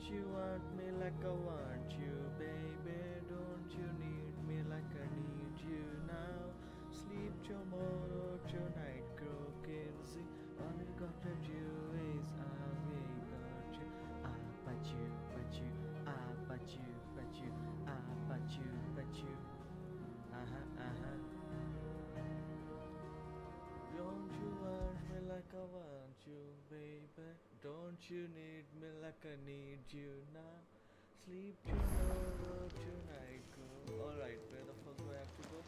you want me like I want you, baby? Don't you need me like I need you now? Sleep tomorrow, tonight, grow crazy. All you gotta do is we got you. But you, but you, but you, but you, but you, but you. Don't you want me like I want you, baby? Don't you need me like I need you now? Sleep tomorrow, tonight, go. Alright, where the fuck do I have to go?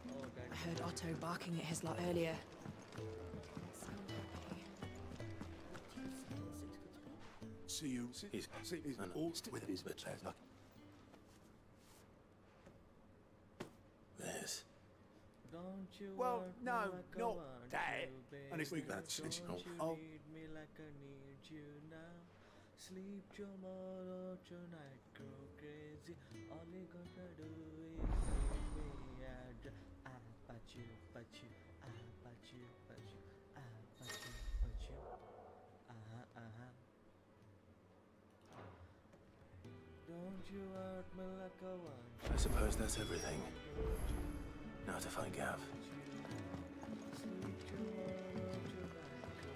Oh, that. I heard Otto barking at his lot earlier. See you. He's all with his bit. There's. Don't you Well, want no, me like I not want that. you, baby? And if we got sensational, Don't you need me like I need you now? Sleep tomorrow, tonight, go crazy. All you gotta do is leave me at but you, but you, but you, but you, but you, but you. Don't you want me like I want you? I suppose that's everything. Now to find Gav. Sleep tomorrow, tonight, go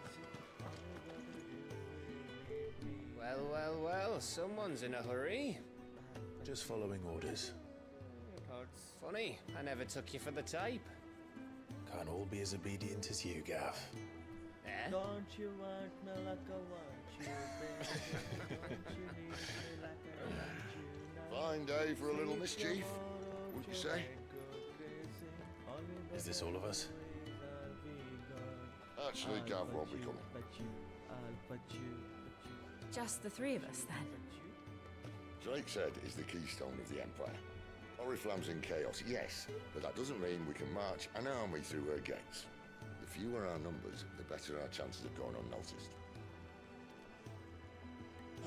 crazy. All you gotta do is leave me. Well, well, well, someone's in a hurry. Just following orders. Funny, I never took you for the type. Can't all be as obedient as you, Gav. Eh? Don't you want me like I want you, baby? Don't you need me like I need you now? Fine day for a little mischief, wouldn't you say? Is this all of us? Actually, Gav won't be coming. Just the three of us, then. Drake's Head is the keystone of the Empire. Oriflamme's in chaos, yes, but that doesn't mean we can march an army through her gates. The fewer our numbers, the better our chances of going unnoticed.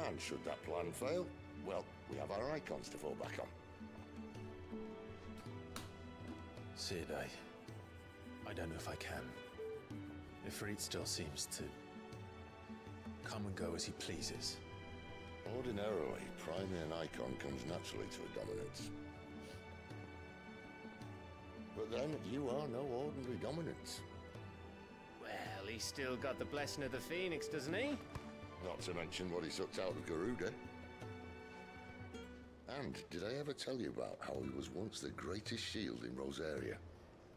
And should that plan fail, well, we have our icons to fall back on. Sid, I don't know if I can. Ifrit still seems to come and go as he pleases. Ordinarily, priming an icon comes naturally to a dominance. But then, you are no ordinary dominance. Well, he's still got the blessing of the Phoenix, doesn't he? Not to mention what he sucked out of Garuda. And did I ever tell you about how he was once the greatest shield in Rosaria?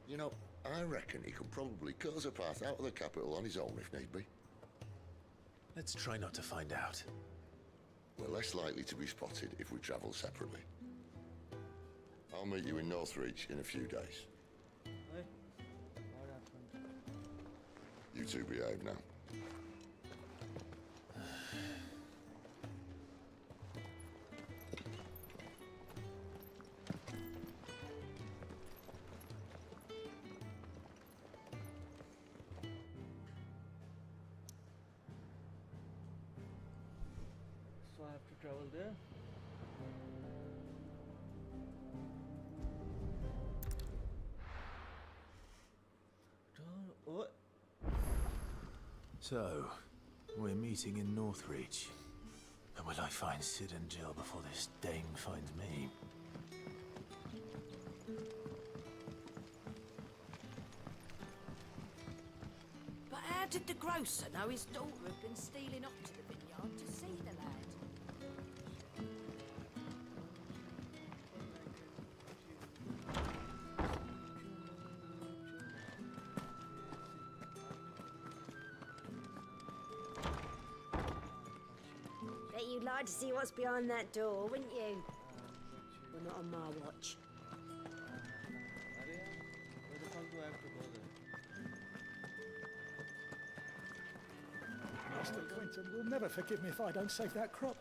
You know, I reckon he could probably cut us a path out of the capital on his own if need be. Let's try not to find out. We're less likely to be spotted if we travel separately. I'll meet you in Northreach in a few days. Hey, what happened? You two behave now. So I have to travel there? What? So, we're meeting in Northreach. And will I find Sid and Jill before this dame finds me? But how did the grocer know his daughter had been stealing off to the vineyard to see the lad? Bet you'd like to see what's behind that door, wouldn't you? Well, not on my watch. Where the fuck do I have to go there? Master Quentin will never forgive me if I don't save that crop.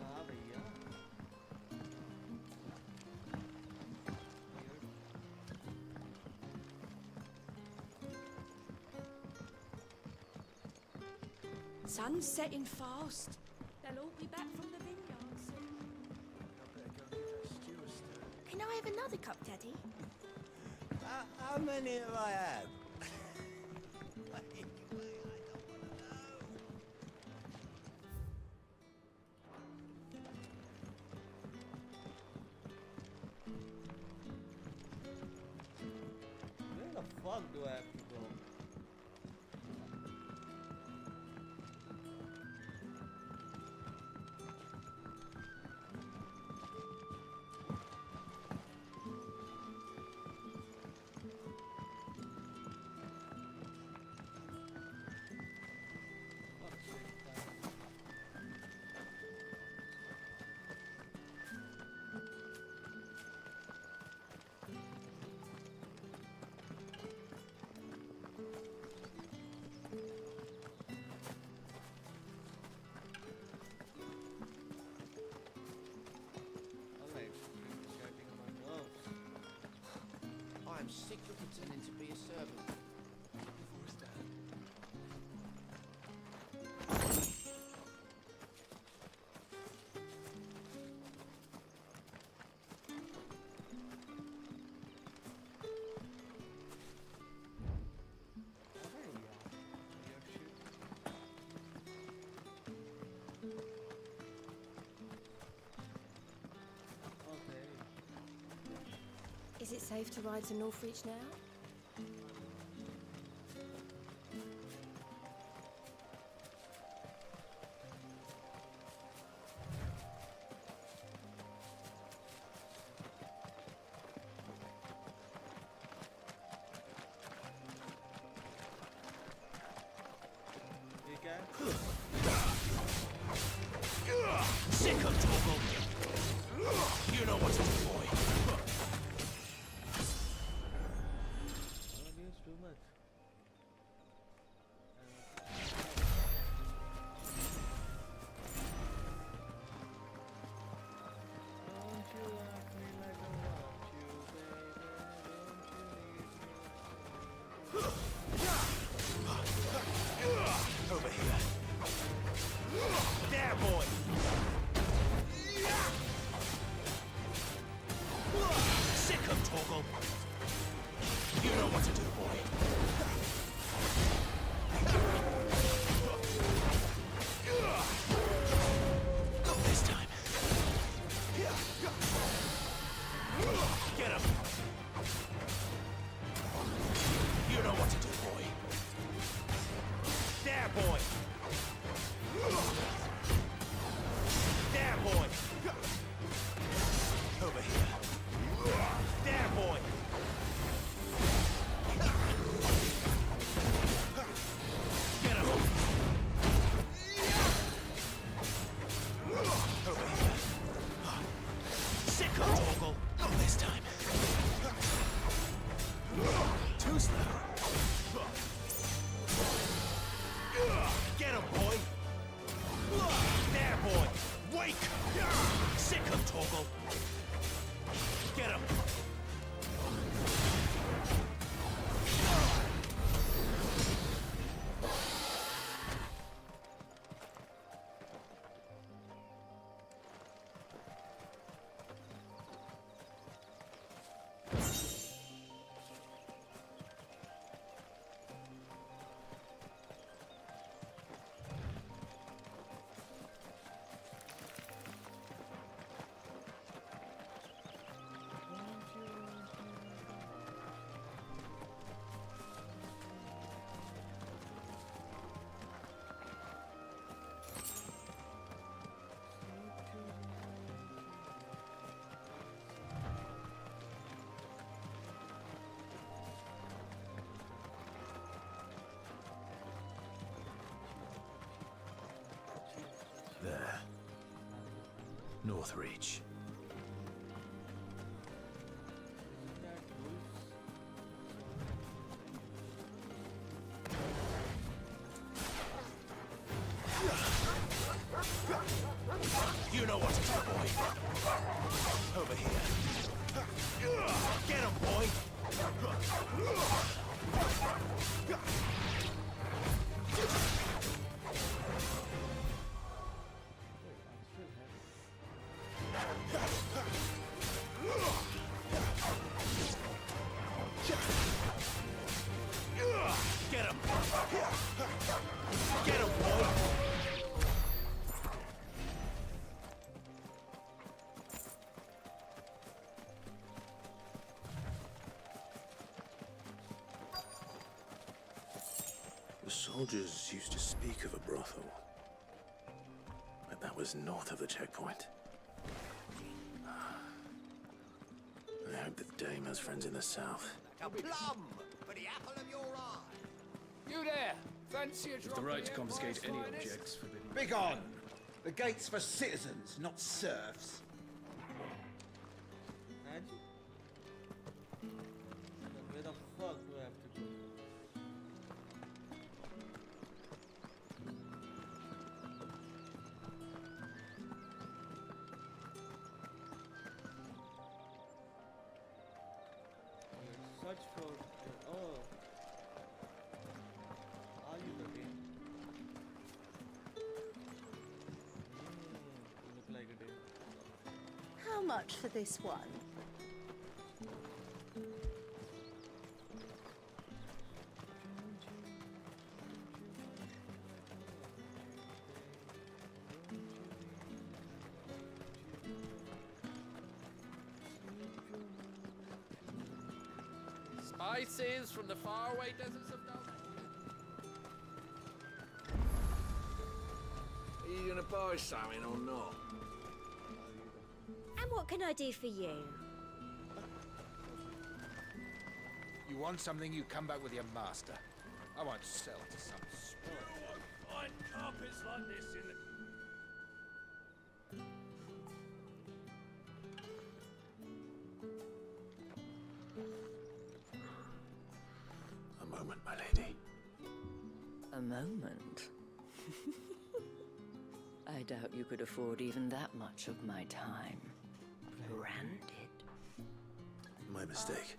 हाँ भैया Sun's setting fast. They'll all be back from the vineyard soon. Can I have another cup, Daddy? How many have I had? Where the fuck do I have to go? Fuck's sake, man. Alright, it's getting on my nerves. I'm sick of pretending to be a servant. Before it's done. Alright, yeah. Your shit. Okay. Is it safe to ride to Northreach now? You can? Sick of Toggle! You know what to do, boy. Don't use too much. Don't you love me like I want you, baby? Don't you need me? Over here. There, boy! Sick of Toggle! You know what to do, boy. Not this time. Get him! You know what to do, boy. There, boy! There, boy! Over here. There, boy! Get him! Over here. Sick of Toggle! Not this time. Too slow. Get him, boy! There, boy! Wake! Sick of Toggle! Get him! There. Northreach. You know what to do, boy. Over here. Get him, boy! Soldiers used to speak of a brothel. But that was north of the checkpoint. I hope the dame has friends in the south. A plum for the apple of your eye. You there! Fancy a drop The right of to the confiscate Empire's any finest? objects forbidden. Begone! The gate's for citizens, not serfs. Magic? Then where the fuck do I have to go? Search for. Oh. Are you the day? You look like a day. How much for this one? Spices from the faraway deserts of Dalmatia. Are you gonna buy something or not? And what can I do for you? You want something, you come back with your master. I won't sell to some Find carpets like this in the... A moment, my lady. A moment? I doubt you could afford even that much of my time. Branded? My mistake.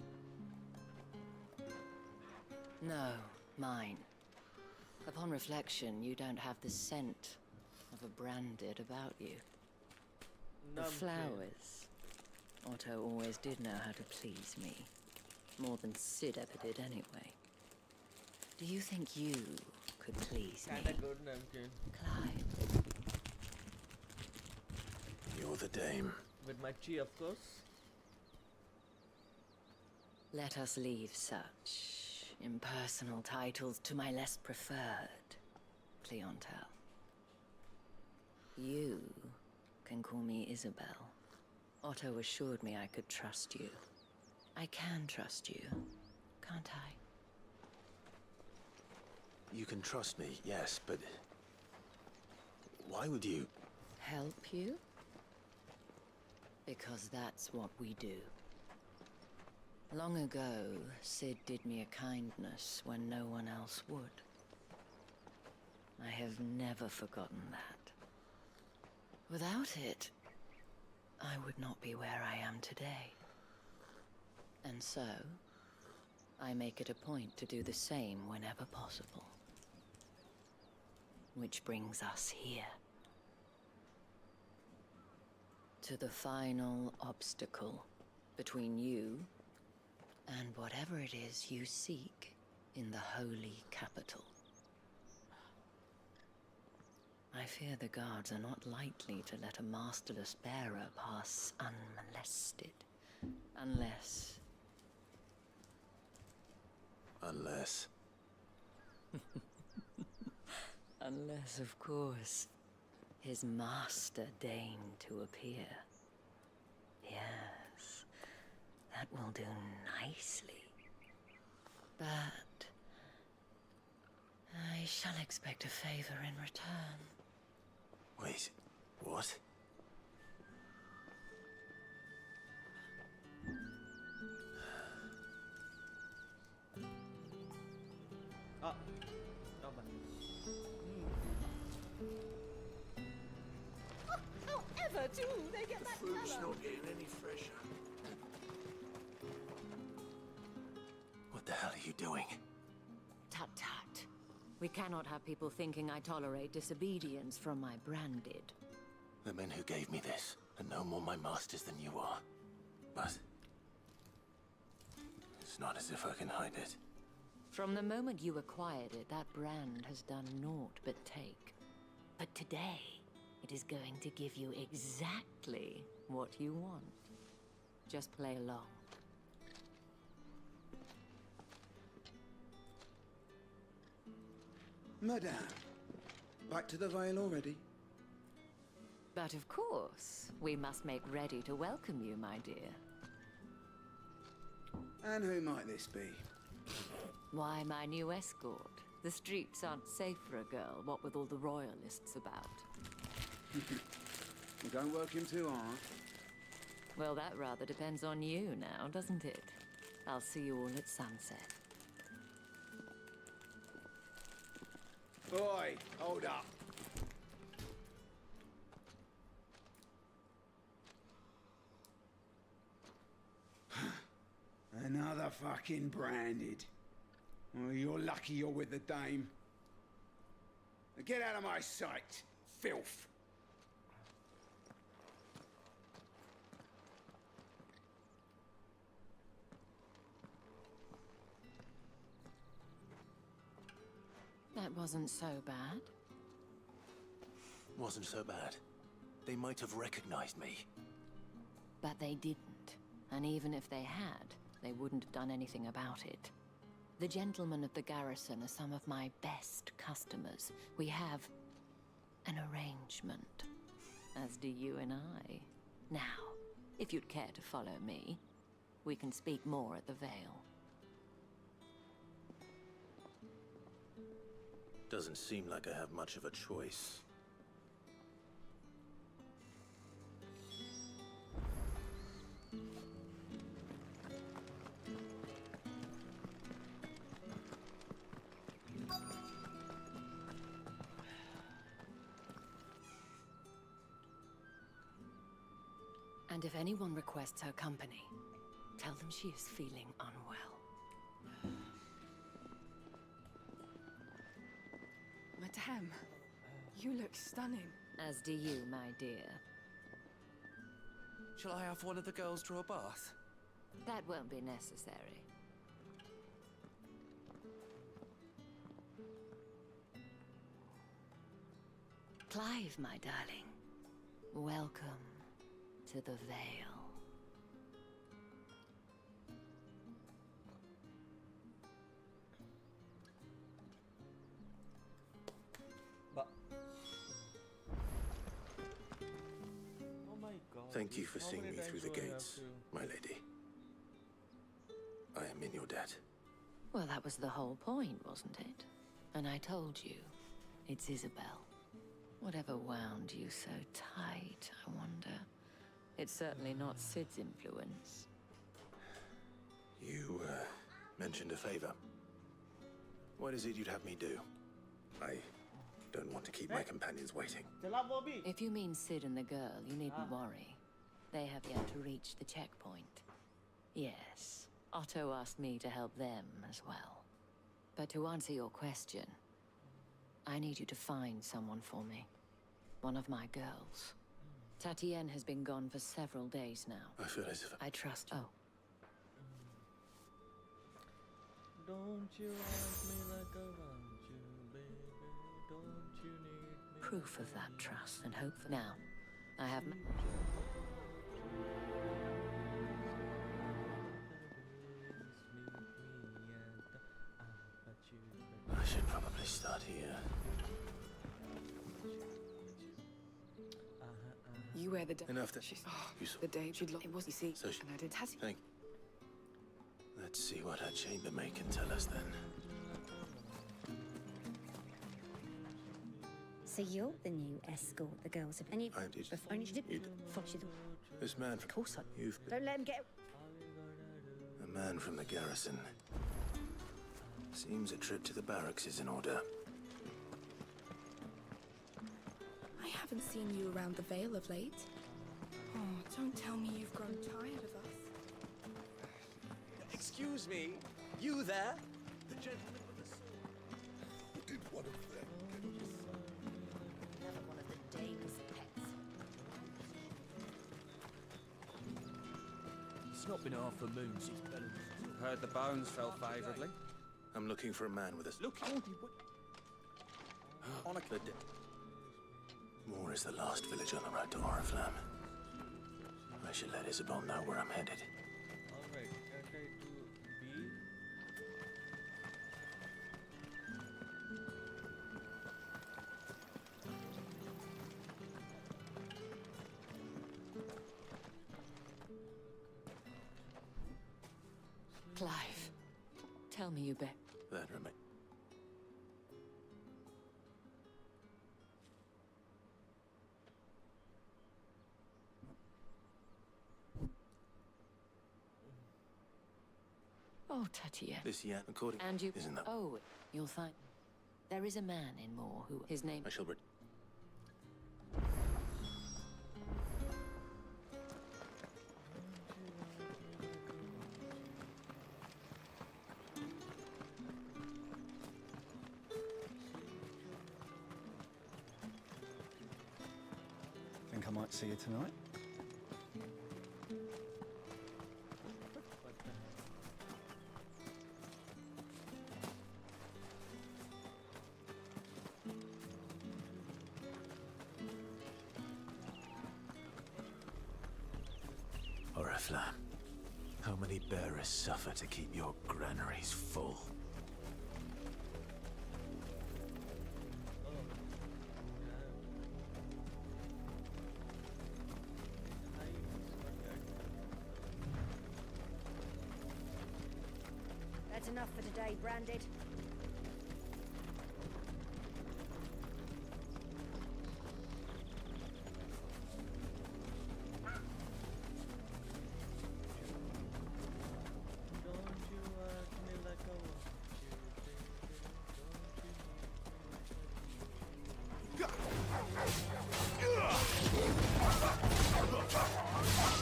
No, mine. Upon reflection, you don't have the scent of a branded about you. The flowers. Otto always did know how to please me. More than Sid ever did anyway. Do you think you could please me? Kinda good, Namkin. Clive? You're the dame. With my tea, of course. Let us leave such impersonal titles to my less preferred clientele. You can call me Isabel. Otto assured me I could trust you. I can trust you, can't I? You can trust me, yes, but... why would you... Help you? Because that's what we do. Long ago, Sid did me a kindness when no one else would. I have never forgotten that. Without it, I would not be where I am today. And so, I make it a point to do the same whenever possible. Which brings us here. To the final obstacle between you and whatever it is you seek in the holy capital. I fear the guards are not likely to let a masterless bearer pass unmolested. Unless... Unless... Unless, of course, his master deigned to appear. Yes, that will do nicely. But... I shall expect a favor in return. Wait, what? Ah, not bad. However do they get that Fruit's colour? not getting any fresher. What the hell are you doing? Tut tut. We cannot have people thinking I tolerate disobedience from my branded. The men who gave me this are no more my masters than you are. But... it's not as if I can hide it. From the moment you acquired it, that brand has done naught but take. But today, it is going to give you exactly what you want. Just play along. Madame, back to the Vale already? But of course, we must make ready to welcome you, my dear. And who might this be? Why, my new escort. The streets aren't safe for a girl, what with all the royalists about. Well, don't work him too hard. Well, that rather depends on you now, doesn't it? I'll see you all at sunset. Boy, hold up. Another fucking branded. Oh, you're lucky you're with the dame. Now get out of my sight, filth. That wasn't so bad. Wasn't so bad. They might have recognized me. But they didn't. And even if they had, they wouldn't have done anything about it. The gentlemen of the garrison are some of my best customers. We have an arrangement, as do you and I. Now, if you'd care to follow me, we can speak more at the Vale. Doesn't seem like I have much of a choice. And if anyone requests her company, tell them she is feeling unwell. Madame, you look stunning. As do you, my dear. Shall I have one of the girls draw a bath? That won't be necessary. Clive, my darling. Welcome to the Vale. But... Oh my god. Thank you for how seeing many me through the times do I have gates, to- my lady. I am in your debt. Well, that was the whole point, wasn't it? And I told you, it's Isabel. Whatever wound you so tight, I wonder. It's certainly not Sid's influence. You, mentioned a favor. What is it you'd have me do? I don't want to keep my companions waiting. If you mean Sid and the girl, you needn't worry. They have yet to reach the checkpoint. Yes, Otto asked me to help them as well. But to answer your question, I need you to find someone for me. One of my girls. Tatienne has been gone for several days now. I feel as if I trust you. Oh. Don't you want me like I want you, baby? Don't you need me? Proof of that trust and hope for now. I have I should probably start here. You wear the Enough that you the day she'd look. It was, you see, So and I did has Thank. Let's see what her chambermaid can tell us then. So you're the new escort the girls have... And you... I did. Before you did... This man from... Of course I... You've... Don't let him get... A man from the garrison. Seems a trip to the barracks is in order. I haven't seen you around the Vale of late. Oh, don't tell me you've grown tired of us. Excuse me, you there? The gentleman with the sword. Did one of them get you? Another one of the dame's pets. It's not been half a moon since Bella. Heard the bones fell favourably. I'm looking for a man with a... Look, on a... Moore is the last village on the road to Oriflamme. I should let Isabel know where I'm headed. Alright, try to B. Clive, tell me you bet. That remain. Oh, Tatiana. This yet, according... And you... Isn't that... Oh, you'll find... There is a man in Moore who... His name... I shall... Think I might see you tonight? Oriflamme, how many bearers suffer to keep your granaries full? That's enough for today, Branded.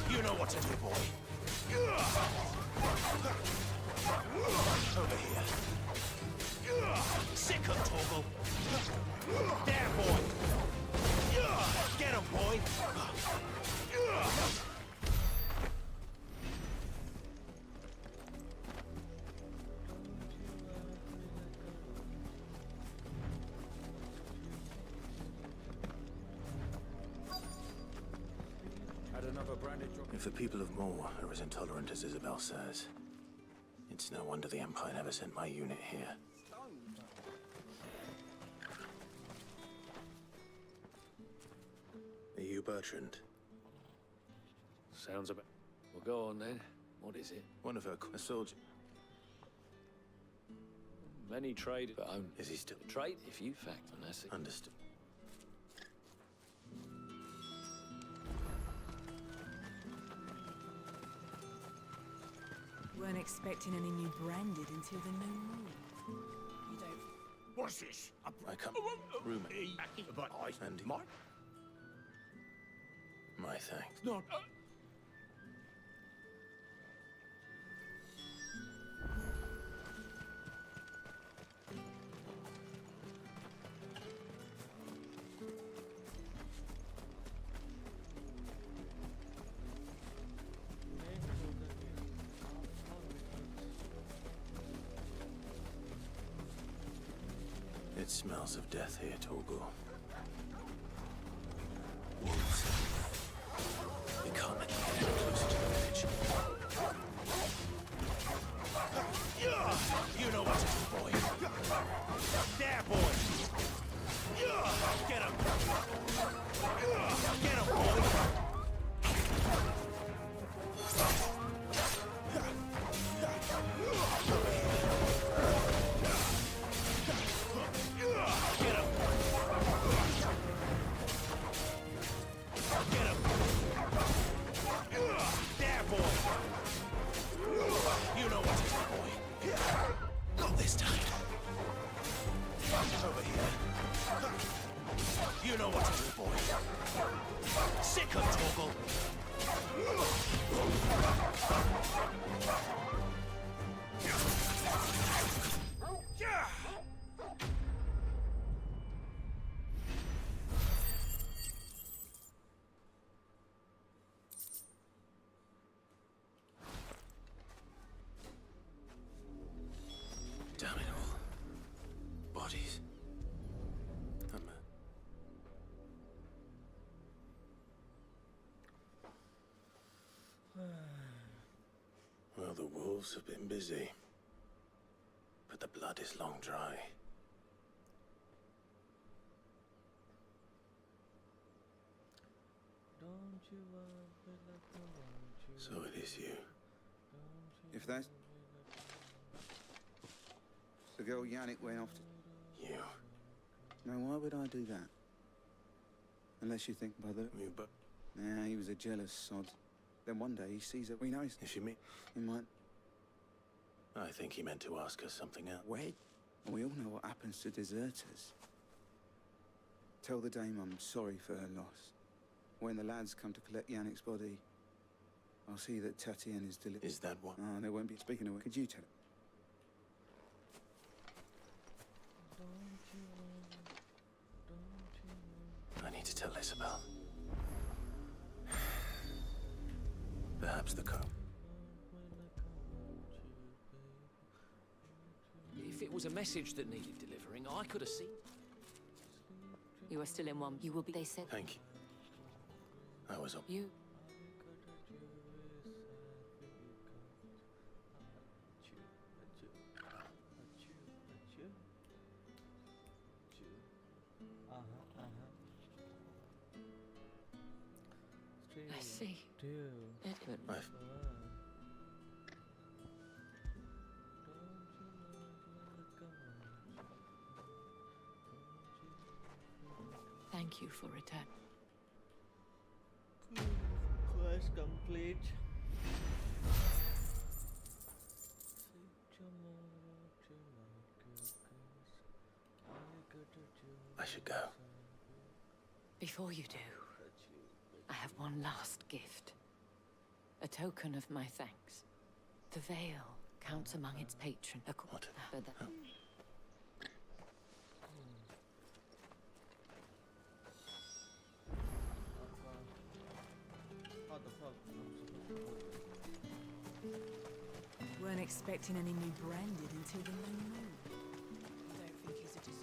You know what to do, boy. Over here. Sick of Torgal. There, boy. Get him, boy. If the people of Moore are as intolerant as Isabel says, it's no wonder the Empire never sent my unit here. Are you Bertrand? Sounds about... Well, go on then. What is it? One of a soldier. Many trade, but own. Is he still... Trade, if you fact on that. Understood. Weren't expecting any new Branded until the new moon. You don't... What's this? I come... Rumor. But And my thanks. not. It smells of death here, Torgal. Wolves. We can't let them get any closer to the village. You know what to do, boy. There, boy. Get him. Get him, boy. You know what to do, boy. Sick of Torgal. Damn it all. Bodies. Well, the wolves have been busy, but the blood is long dry. Don't you want me like I want you? So it is you. If that's... The girl Yannick went off to... You. Now, why would I do that? Unless you think, brother... You, but... Nah, he was a jealous sod. Then one day he sees her. He knows. If you mean... He might... I think he meant to ask us something else. Wed? We all know what happens to deserters. Tell the dame I'm sorry for her loss. When the lads come to collect Yannick's body, I'll see that Tatiana is delivered. Is that what? Oh, they won't be speaking of it. Could you tell her? I need to tell Isabel. Perhaps the coat. If it was a message that needed delivering, I could have seen. You are still in one. You will be, they said. Thank you. I was up. You. I see. Edward. Thank you for return. Quest complete. I should go. Before you do, I have one last gift. A token of my thanks. The veil counts among its patrons. What? Weren't expecting any new branded until the new moon. I don't think he's a deserter.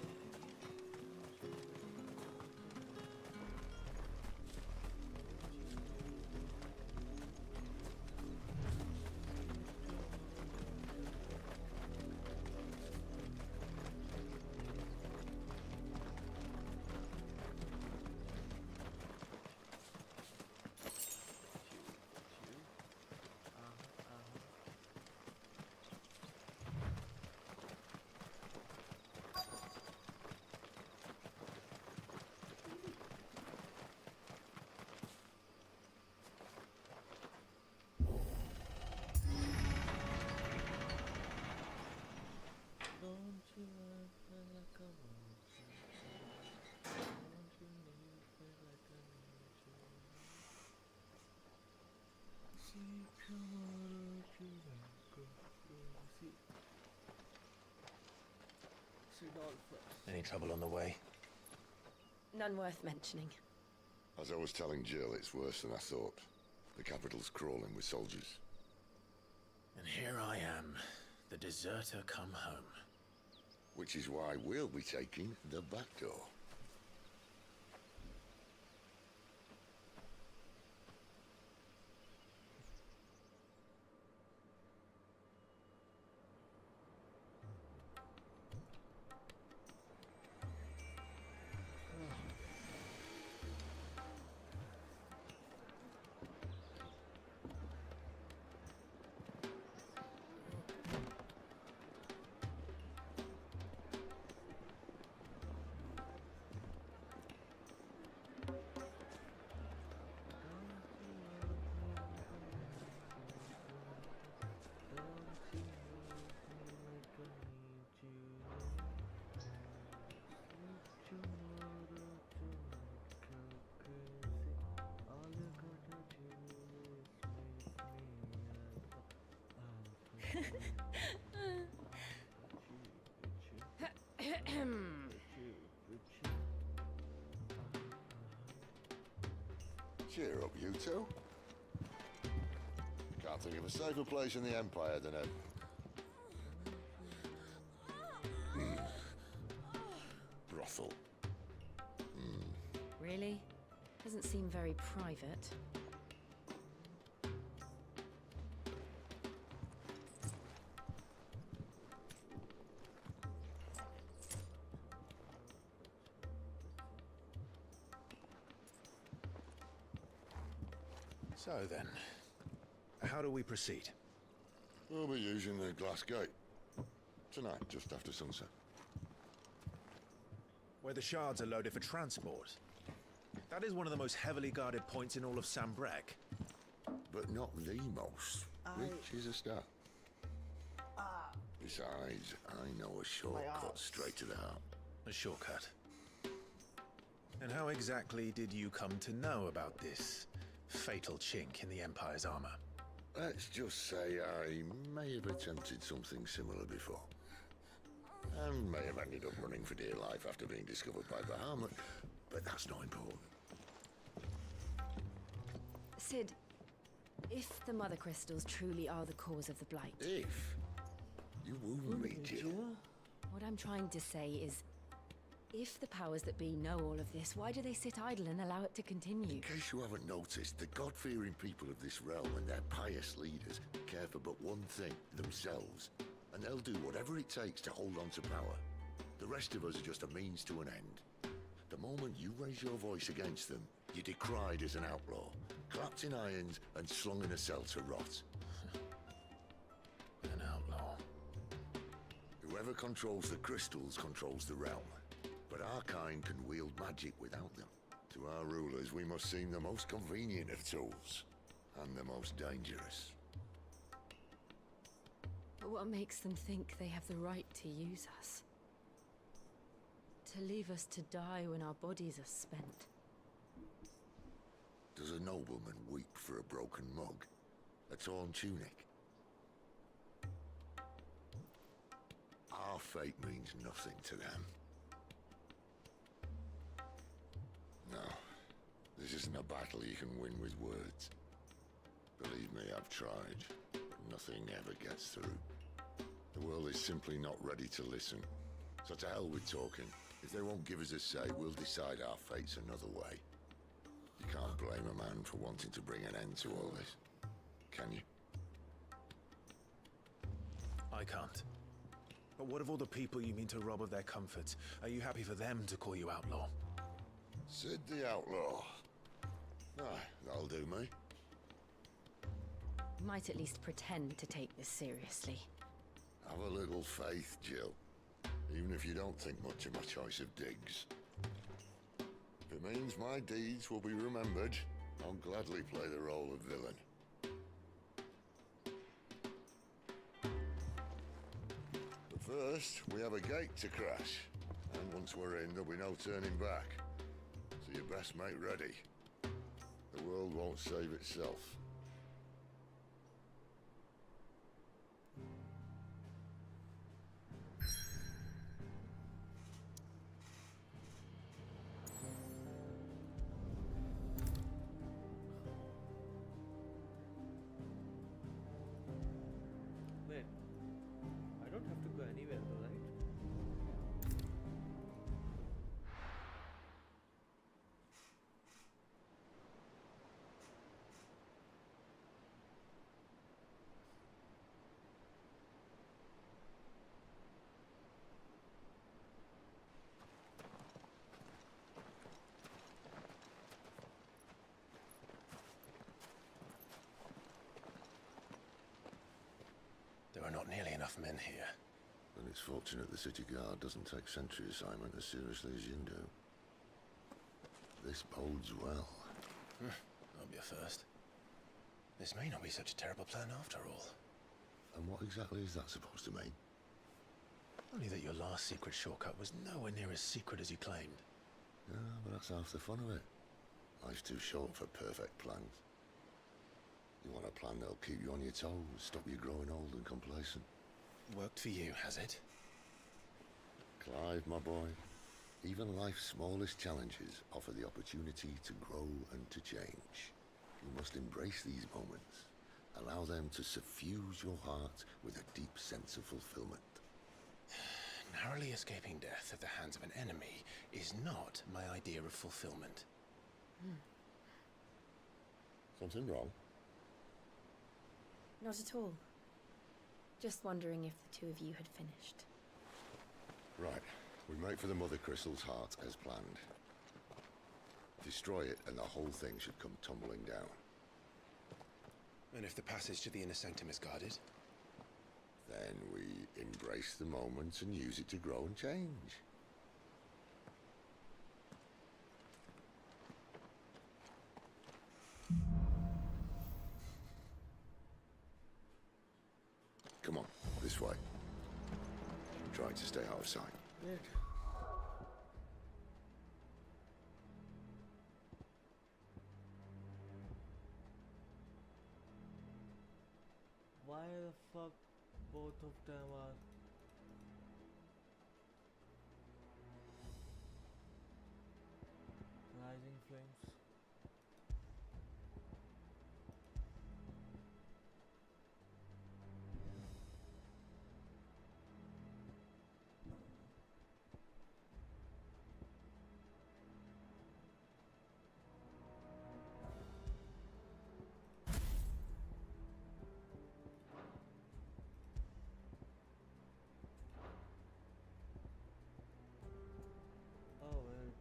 Any trouble on the way? None worth mentioning. As I was telling Jill, it's worse than I thought. The capital's crawling with soldiers. And here I am, the deserter come home. Which is why we'll be taking the back door. Cheer up, you two. Can't think of a safer place in the Empire than a... brothel. Really? Doesn't seem very private. So then, how do we proceed? We'll be using the glass gate. Tonight, just after sunset. Where the shards are loaded for transport. That is one of the most heavily guarded points in all of Sambrek. But not the most, which is a start. Besides, I know a shortcut straight to the heart. A shortcut? And how exactly did you come to know about this fatal chink in the Empire's armor? Let's just say I may have attempted something similar before. And may have ended up running for dear life after being discovered by Bahamut, but that's not important. Sid, if the Mother Crystals truly are the cause of the Blight... If? You wound me, Jill. What I'm trying to say is, if the powers that be know all of this, why do they sit idle and allow it to continue? In case you haven't noticed, the God-fearing people of this realm and their pious leaders care for but one thing, themselves. And they'll do whatever it takes to hold on to power. The rest of us are just a means to an end. The moment you raise your voice against them, you're decried as an outlaw, clapped in irons and slung in a cell to rot. An outlaw. Whoever controls the crystals controls the realm. But our kind can wield magic without them. To our rulers, we must seem the most convenient of tools, and the most dangerous. But what makes them think they have the right to use us? To leave us to die when our bodies are spent? Does a nobleman weep for a broken mug? A torn tunic? Our fate means nothing to them. No, this isn't a battle you can win with words. Believe me, I've tried. Nothing ever gets through. The world is simply not ready to listen. So to hell with talking. If they won't give us a say, we'll decide our fates another way. You can't blame a man for wanting to bring an end to all this, can you? I can't. But what of all the people you mean to rob of their comforts? Are you happy for them to call you outlaw? Sid the Outlaw. Aye, that'll do me. Might at least pretend to take this seriously. Have a little faith, Jill. Even if you don't think much of my choice of digs. If it means my deeds will be remembered, I'll gladly play the role of villain. But first, we have a gate to crash. And once we're in, there'll be no turning back. So you best make ready. The world won't save itself. Wait, I don't have to go anywhere though, right? There are not nearly enough men here. Then it's fortunate the city guard doesn't take sentry assignment as seriously as you do. This bodes well. That'll be a first. This may not be such a terrible plan after all. And what exactly is that supposed to mean? Only that your last secret shortcut was nowhere near as secret as you claimed. Yeah, but that's half the fun of it. Life's too short for perfect plans. You want a plan that'll keep you on your toes, stop you growing old and complacent. Worked for you, has it? Clive, my boy, even life's smallest challenges offer the opportunity to grow and to change. You must embrace these moments. Allow them to suffuse your heart with a deep sense of fulfillment. Narrowly escaping death at the hands of an enemy is not my idea of fulfillment. Something wrong? Not at all. Just wondering if the two of you had finished. Right. We make for the Mother Crystal's heart as planned. Destroy it and the whole thing should come tumbling down. And if the passage to the inner sanctum is guarded? Then we embrace the moment and use it to grow and change. Come on, this way. Try to stay out of sight. Yeah. Why the fuck both of them are rising flames? Oh well.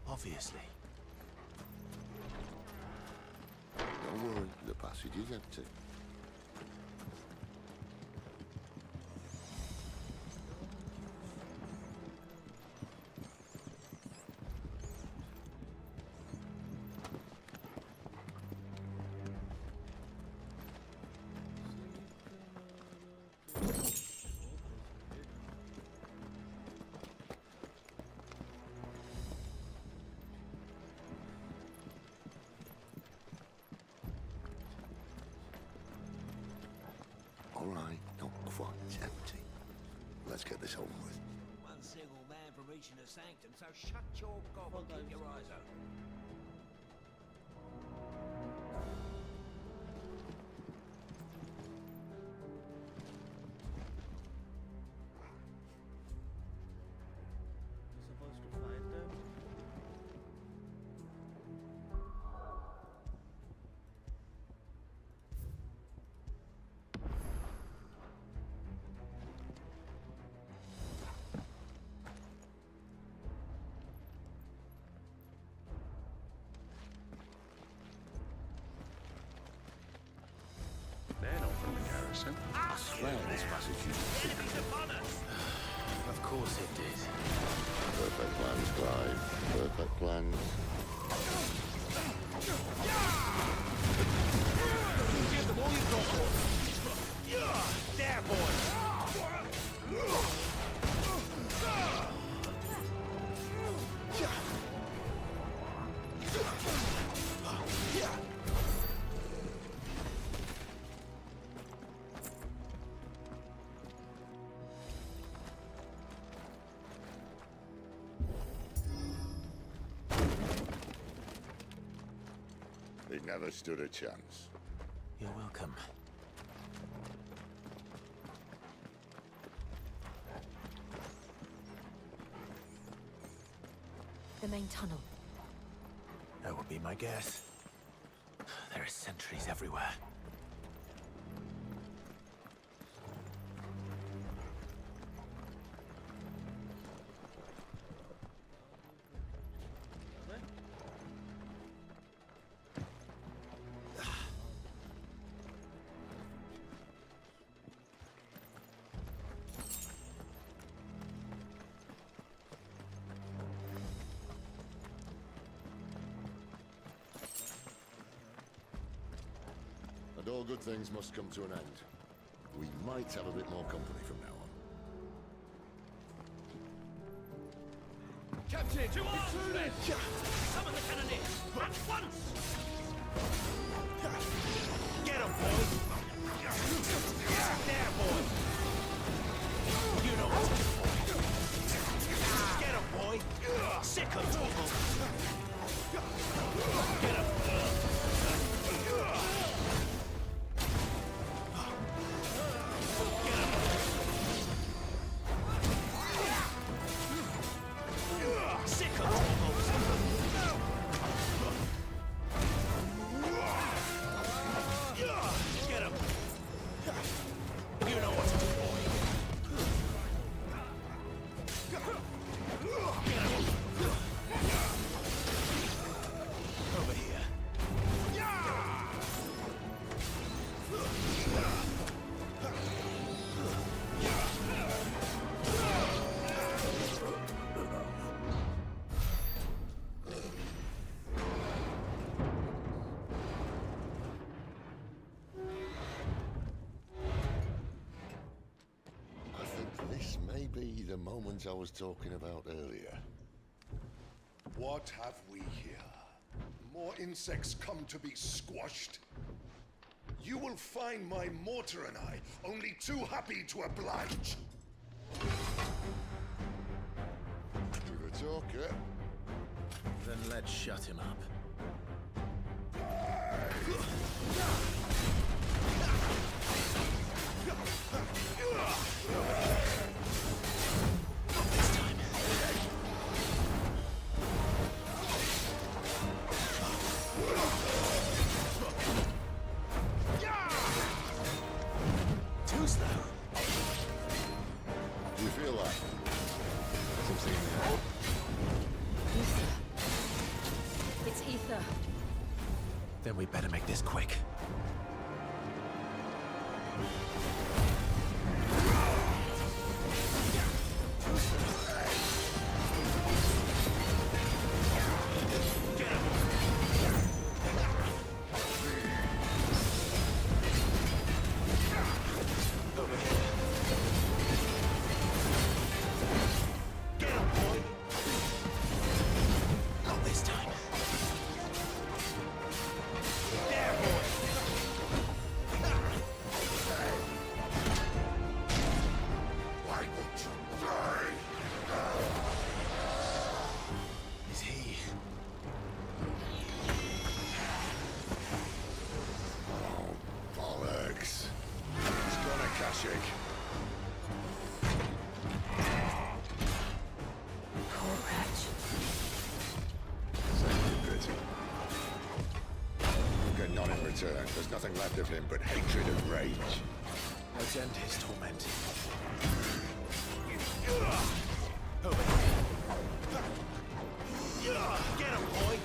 Obviously. Don't worry, the passage is empty. All right, not quite empty. Let's get this over with. One single man from reaching the sanctum, so shut your gob and keep your eyes open. Supposed to find them. They're not from the garrison. I swear this passage used to be. Of course it did. Perfect plans, Clive. Perfect plans. Give them all you've got, boys. There, boys. They never stood a chance. You're welcome. The main tunnel. That would be my guess. There are sentries everywhere. all good things must come to an end. We might have a bit more company from now on. Captain! To arms, men! Summon the cannoneers! At once! Get him, boy! There, boy! You know what to do, boy! Get him, boy! Sick of trouble! Get him! The moment I was talking about earlier. What have we here? More insects come to be squashed? You will find my mortar and I only too happy to oblige. To the talker. Then let's shut him up. Too slow. Do you feel that? Something in the air? Ether. It's ether. Then we better make this quick. There's nothing left of him but hatred and rage. Let's end his torment. Over here. Get him, boy!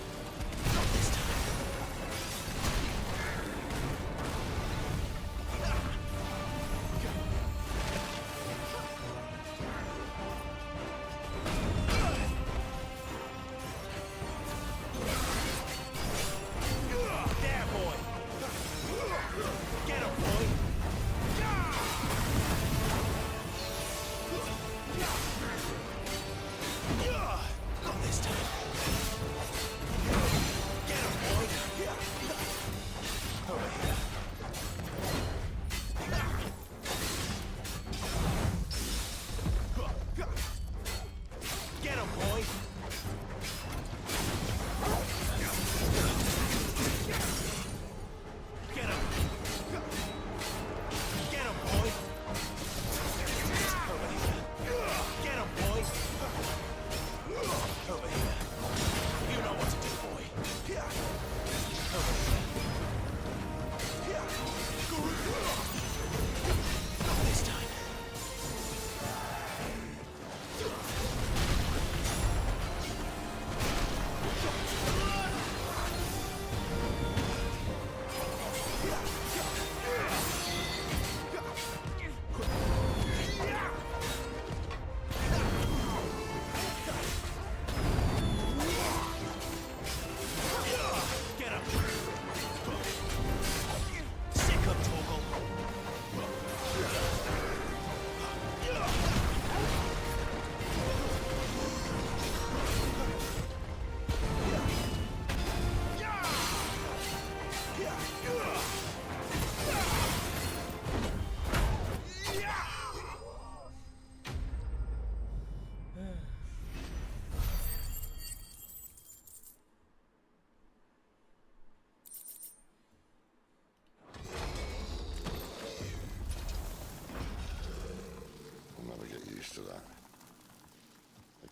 Not this time.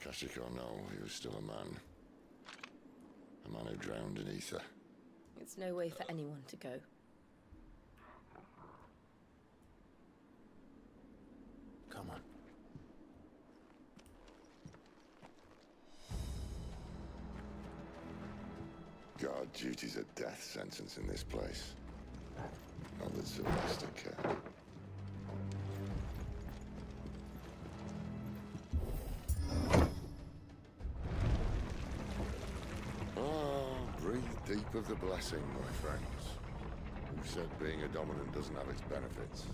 Akashic or no, he was still a man. A man who drowned in ether. It's no way for anyone to go. Come on. Guard duty's a death sentence in this place. Not that Sylvester cared. Breathe deep of the blessing, my friends. Who said being a dominant doesn't have its benefits?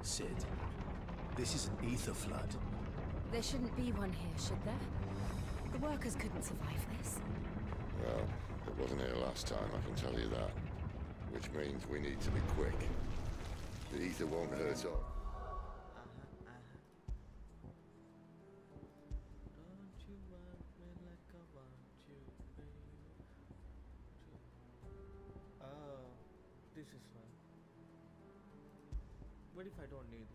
Sid, this is an ether flood. There shouldn't be one here, should there? The workers couldn't survive this. Well, it wasn't here last time, I can tell you that. Which means we need to be quick. The ether won't hurt all. Don't you want me like I want you, baby? Oh, this is fun. What if I don't need this?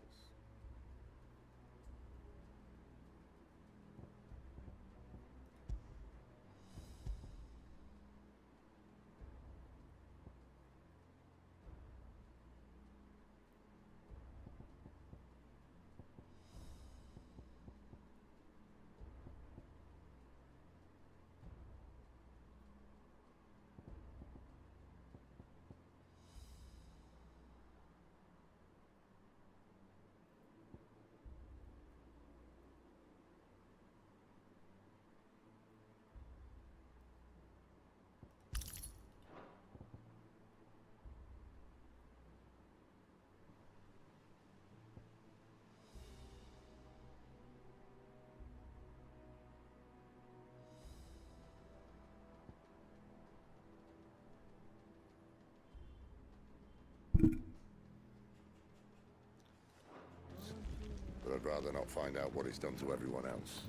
But I'd rather not find out what it's done to everyone else.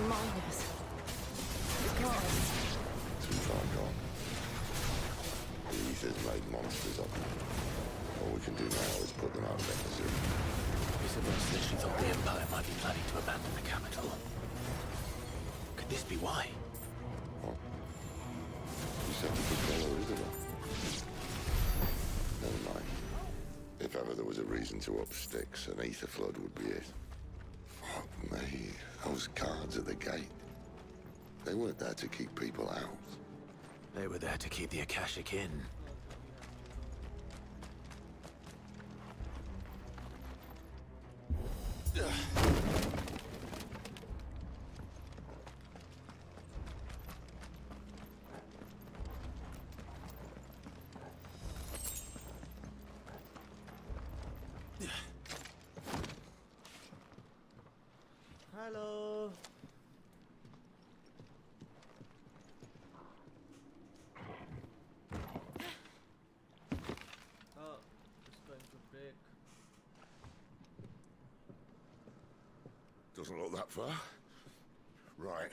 Miners. Too far gone. The ether's made monsters of them. All we can do now is put them out of their misery. Isabel said she thought the Empire might be planning to abandon the capital. Could this be why? What? You said you could follow Isabel. Never mind. If ever there was a reason to up sticks, an ether flood would be it. Fuck me. Those guards at the gate. They weren't there to keep people out. They were there to keep the Akashic in. Hello. Oh, it's going to break. Doesn't look that far. Right.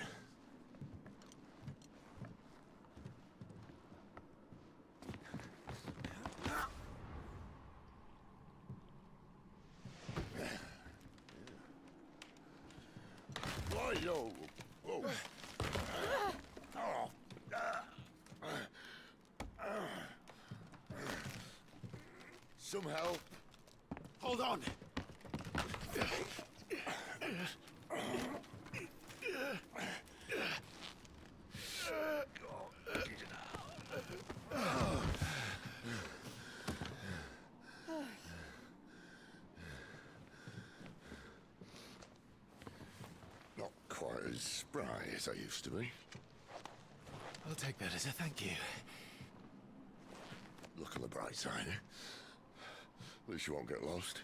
Why, yo? Whoa. Some help. Hold on! Not quite as spry as I used to be. I'll take that as a thank you. Look on the bright side, eh? At least you won't get lost.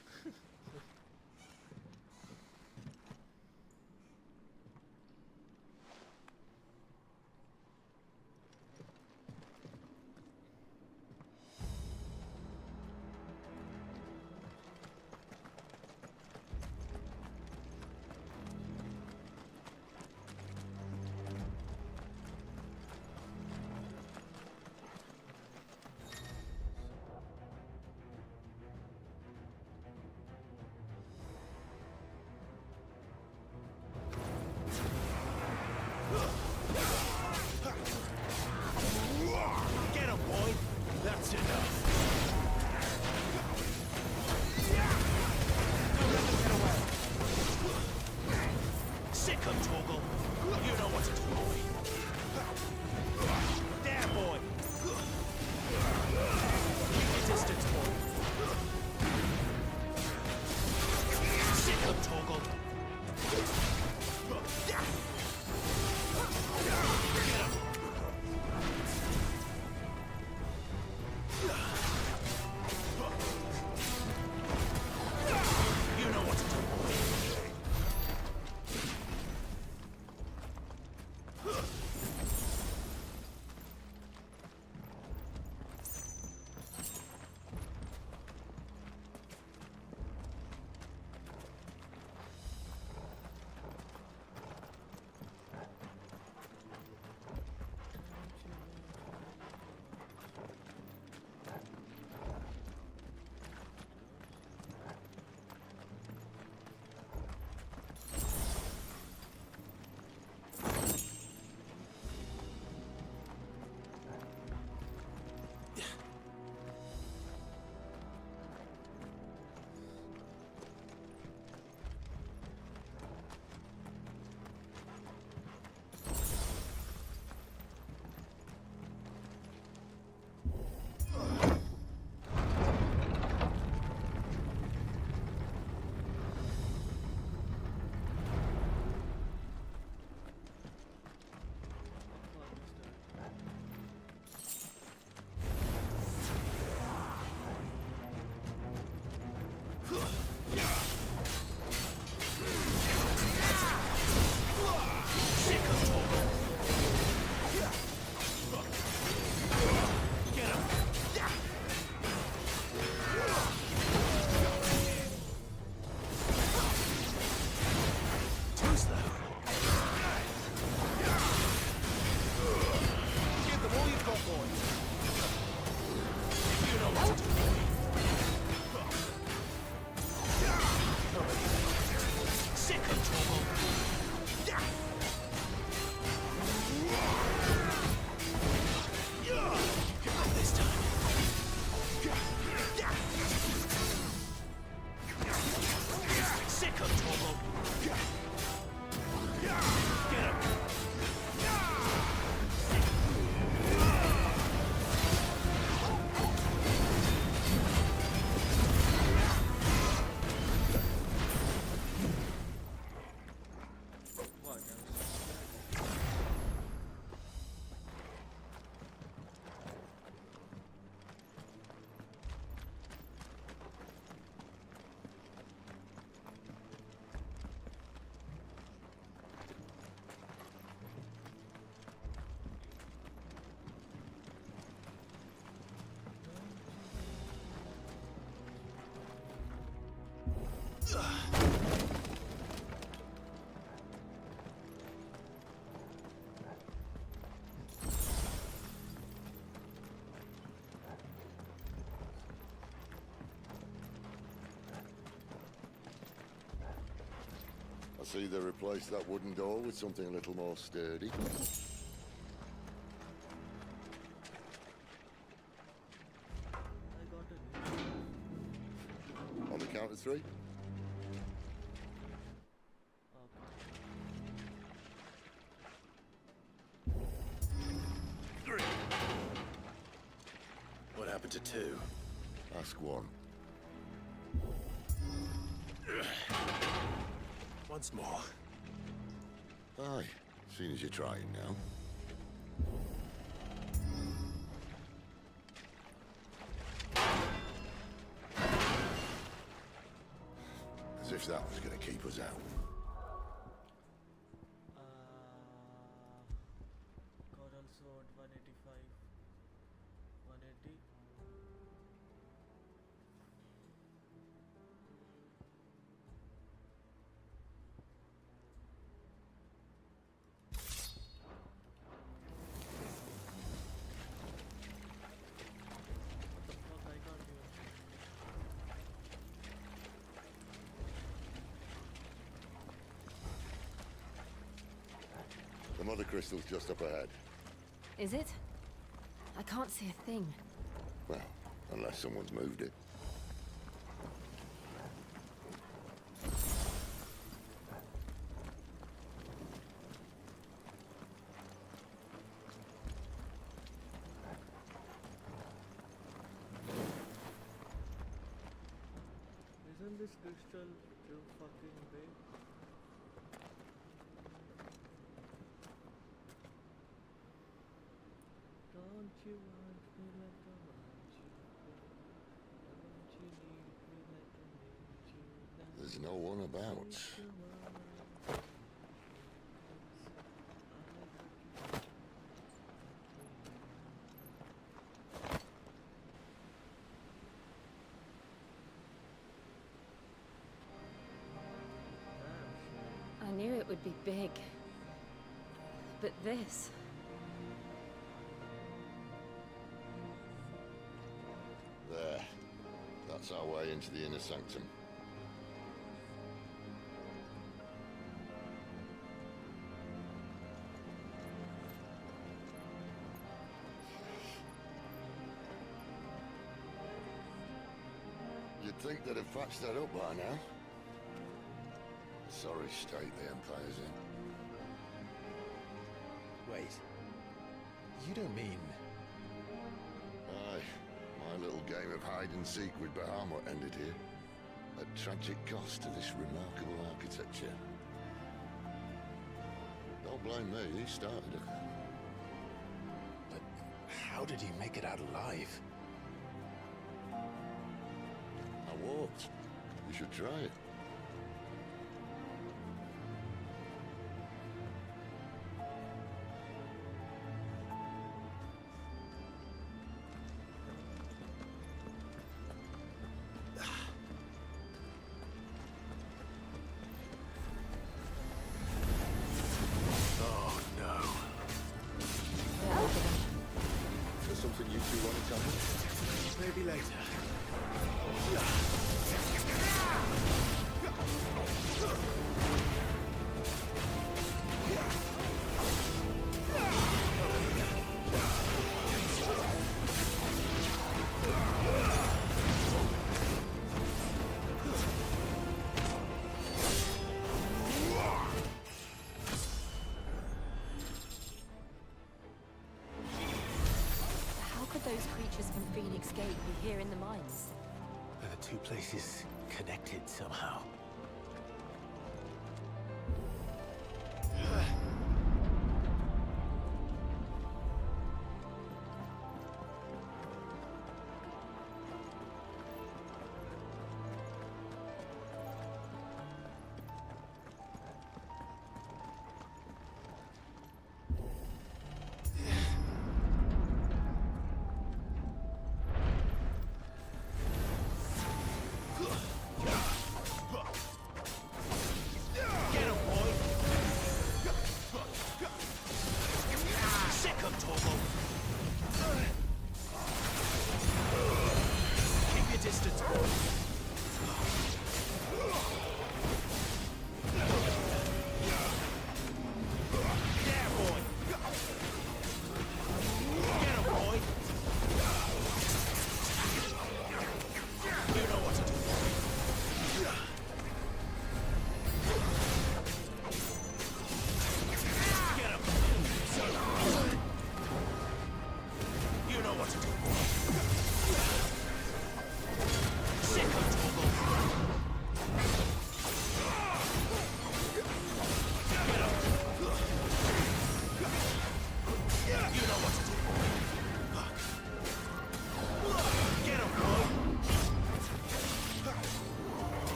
I see they replaced that wooden door with something a little more sturdy. On the count of three. Three. What happened to two? Ask one. Once more. Aye, seeing as you're trying now. As if that was going to keep us out. Coral sword 185. 180. The mother crystal's just up ahead. Is it? I can't see a thing. Well, unless someone's moved it. Isn't this crystal too fucking big? Don't you want me like I want you? Don't you need me like I need you now? There's no one about. I knew it would be big. But this... There. That's our way into the inner sanctum. You'd think they'd have patched that up by now. Sorry state the Empire's in. Wait. You don't mean... Aye. My little game of hide-and-seek with Bahamut ended here. At tragic cost to this remarkable architecture. Don't blame me, he started it. But how did he make it out alive? I walked. You should try it. Oh no. There's something you two want to tell me? Maybe later. How could those creatures from Phoenix Gate be here in the mines? Are the two places connected somehow?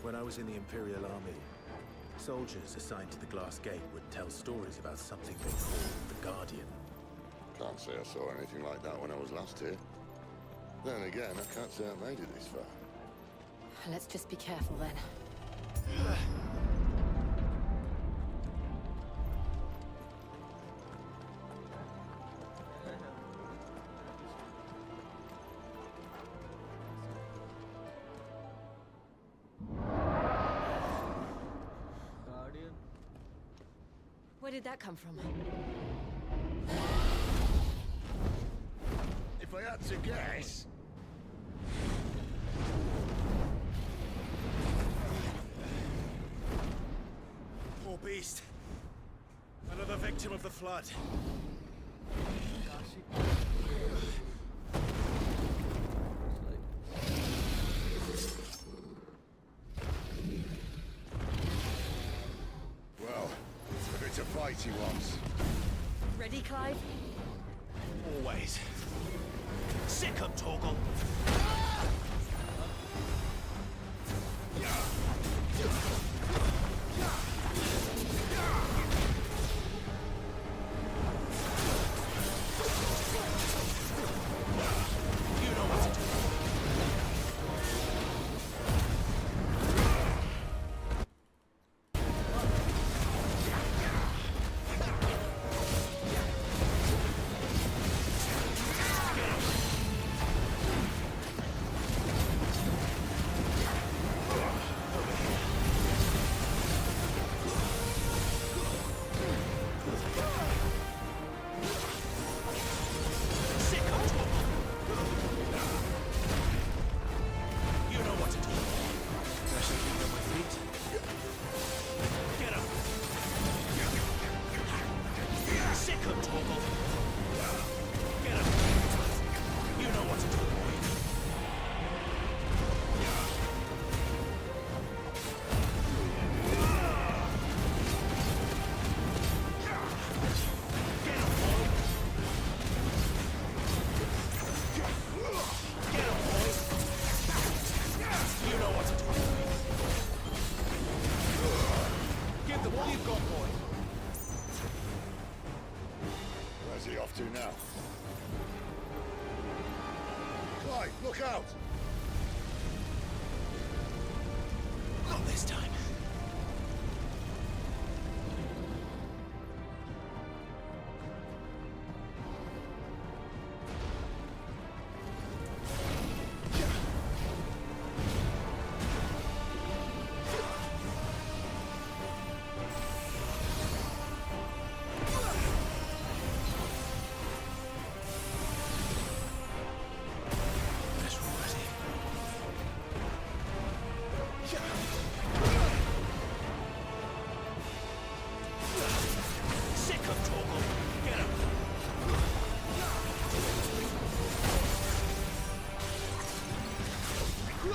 When I was in the Imperial Army, soldiers assigned to the Glass Gate would tell stories about something they called the Guardian. Can't say I saw anything like that when I was last here. Then again, I can't say I made it this far. Let's just be careful then. Guardian? Where did that come from? If I had to guess... Poor beast. Another victim of the flood. she wants. Ready, Clive? Always. Sick 'em, Torgal. You know what to do. Where's he off to now? Clyde, look out! Not this time.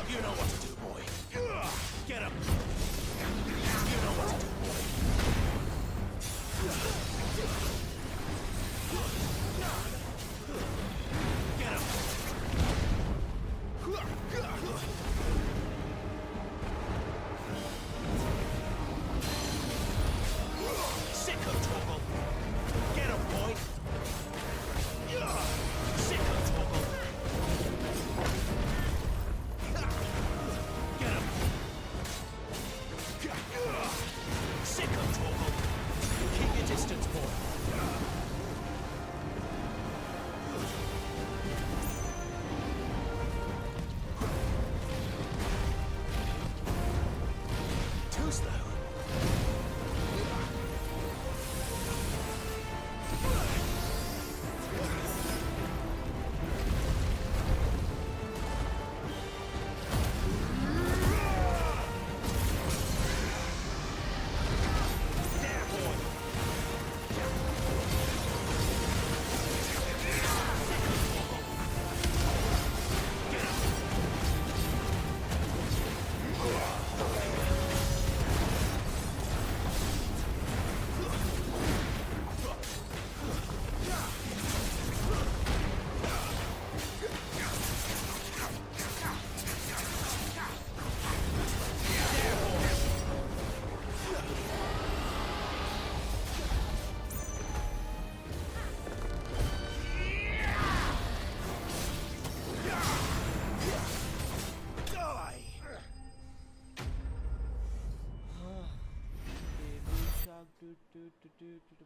You know what to do, boy. Get him. You know what to do, boy. Get him. Sick of Torgal. Get him, boy. Sick of Torgal. Sick of Torgal. Keep your distance, boy. Too slow.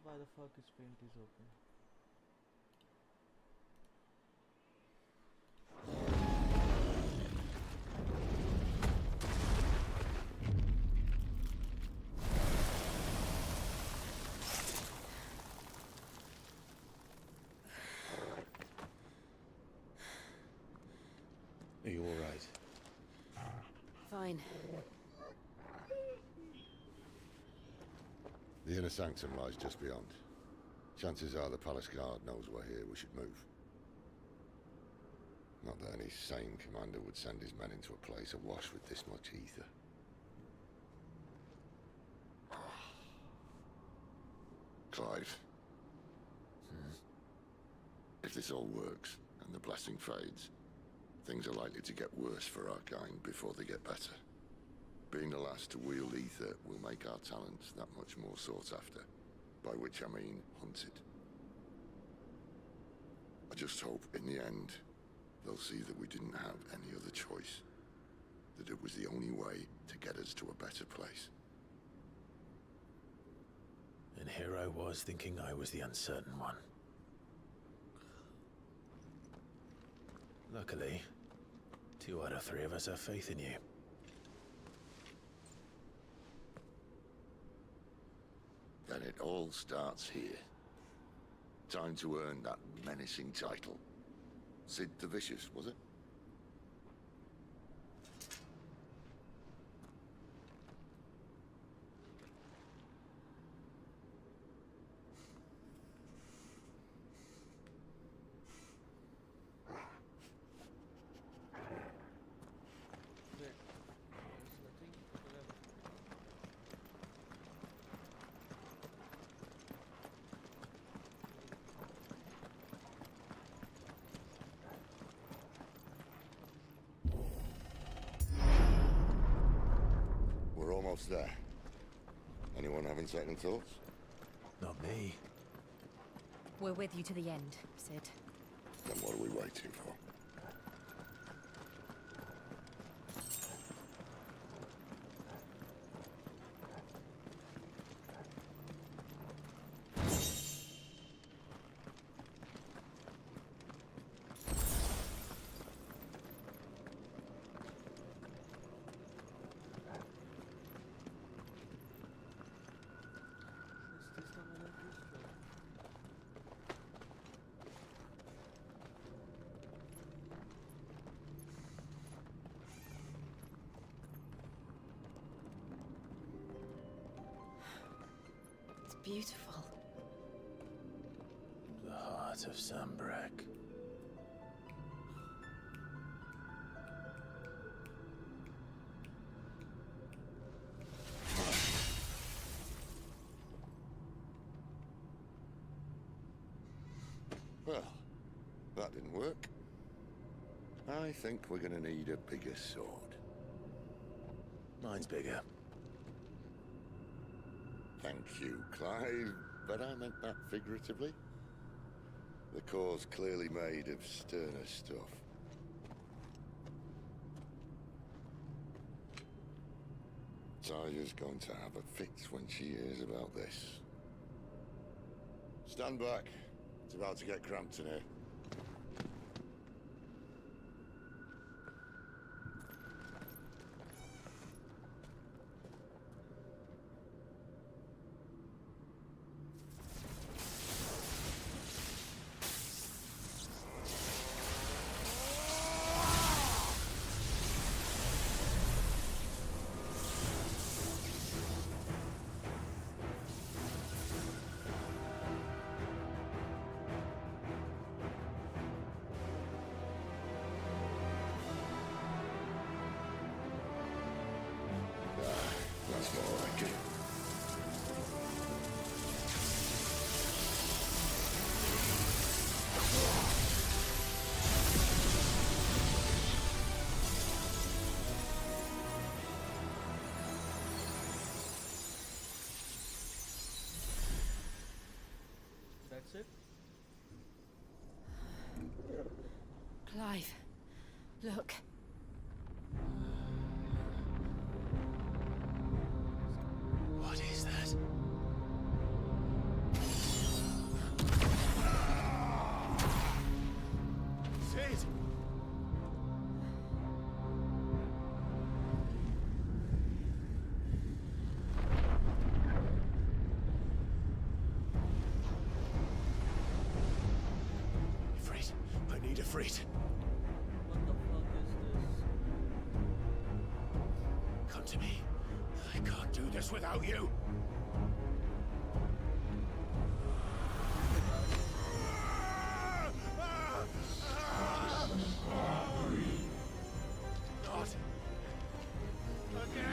Why the fuck his paint is open? Are you all right? Fine. The inner sanctum lies just beyond. Chances are the palace guard knows we're here. We should move. Not that any sane commander would send his men into a place awash with this much ether. Clive. If this all works, and the blessing fades, things are likely to get worse for our kind before they get better. Being the last to wield ether will make our talents that much more sought after, by which I mean hunted. I just hope, in the end, they'll see that we didn't have any other choice. That it was the only way to get us to a better place. And here I was thinking I was the uncertain one. Luckily, 2 out of 3 of us have faith in you. Then it all starts here. Time to earn that menacing title. Sid the Vicious, was it? We're almost there. Anyone having second thoughts? Not me. We're with you to the end, Sid. Then what are we waiting for? Beautiful. The heart of Sambrek. Well, that didn't work. I think we're gonna need a bigger sword. Mine's bigger. Thank you, Clive, but I meant that figuratively. The core's clearly made of sterner stuff. Taya's going to have a fit when she hears about this. Stand back. It's about to get cramped in here. That's more like it. That's it? Clive, look. What is that? Sid! Ifrit, I need Ifrit. What the fuck is this? Come to me. I can't do this without you. Not again.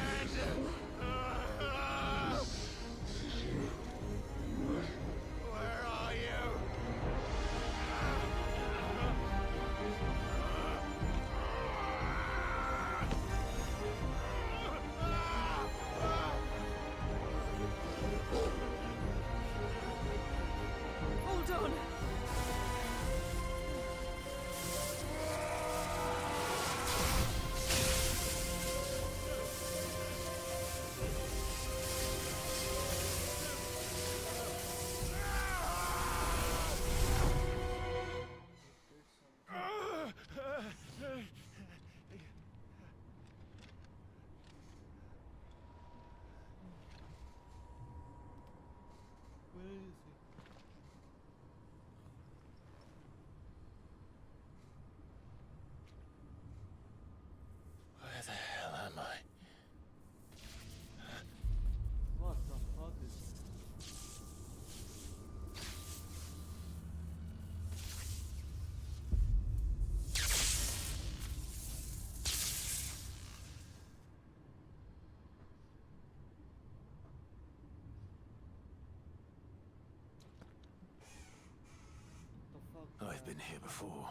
I've been here before.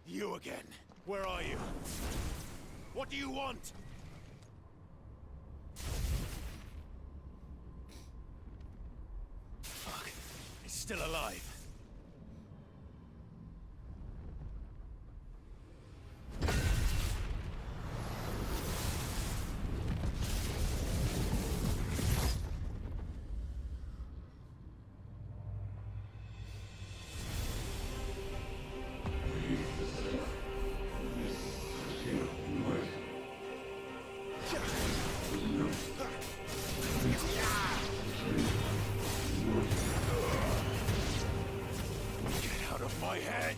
You again. Where are you? What do you want? Fuck. He's still alive. My head!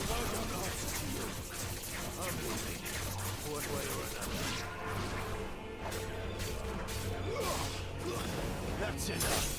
No, no, no. I'm moving. One way or another. That's enough.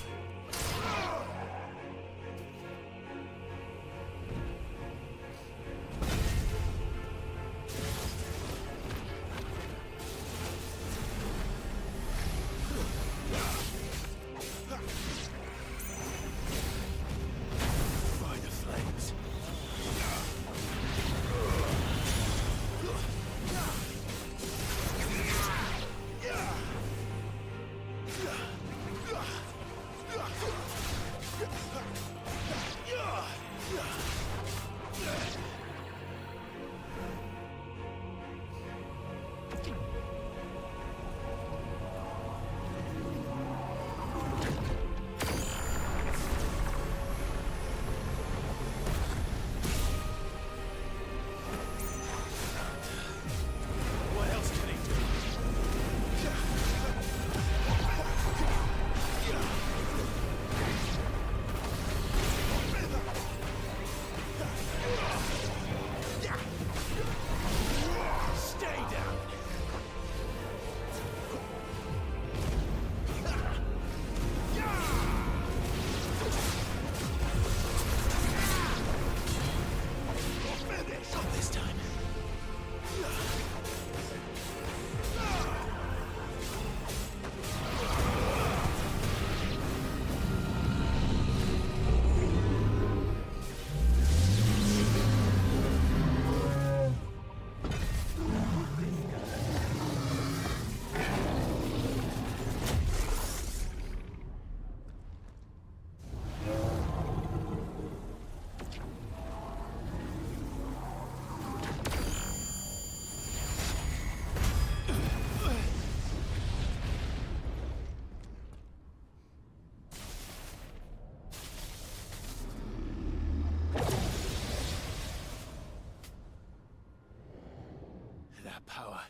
That power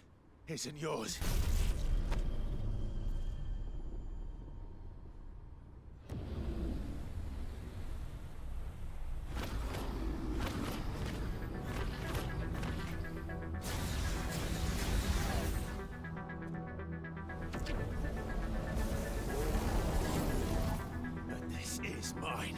isn't yours. But this is mine.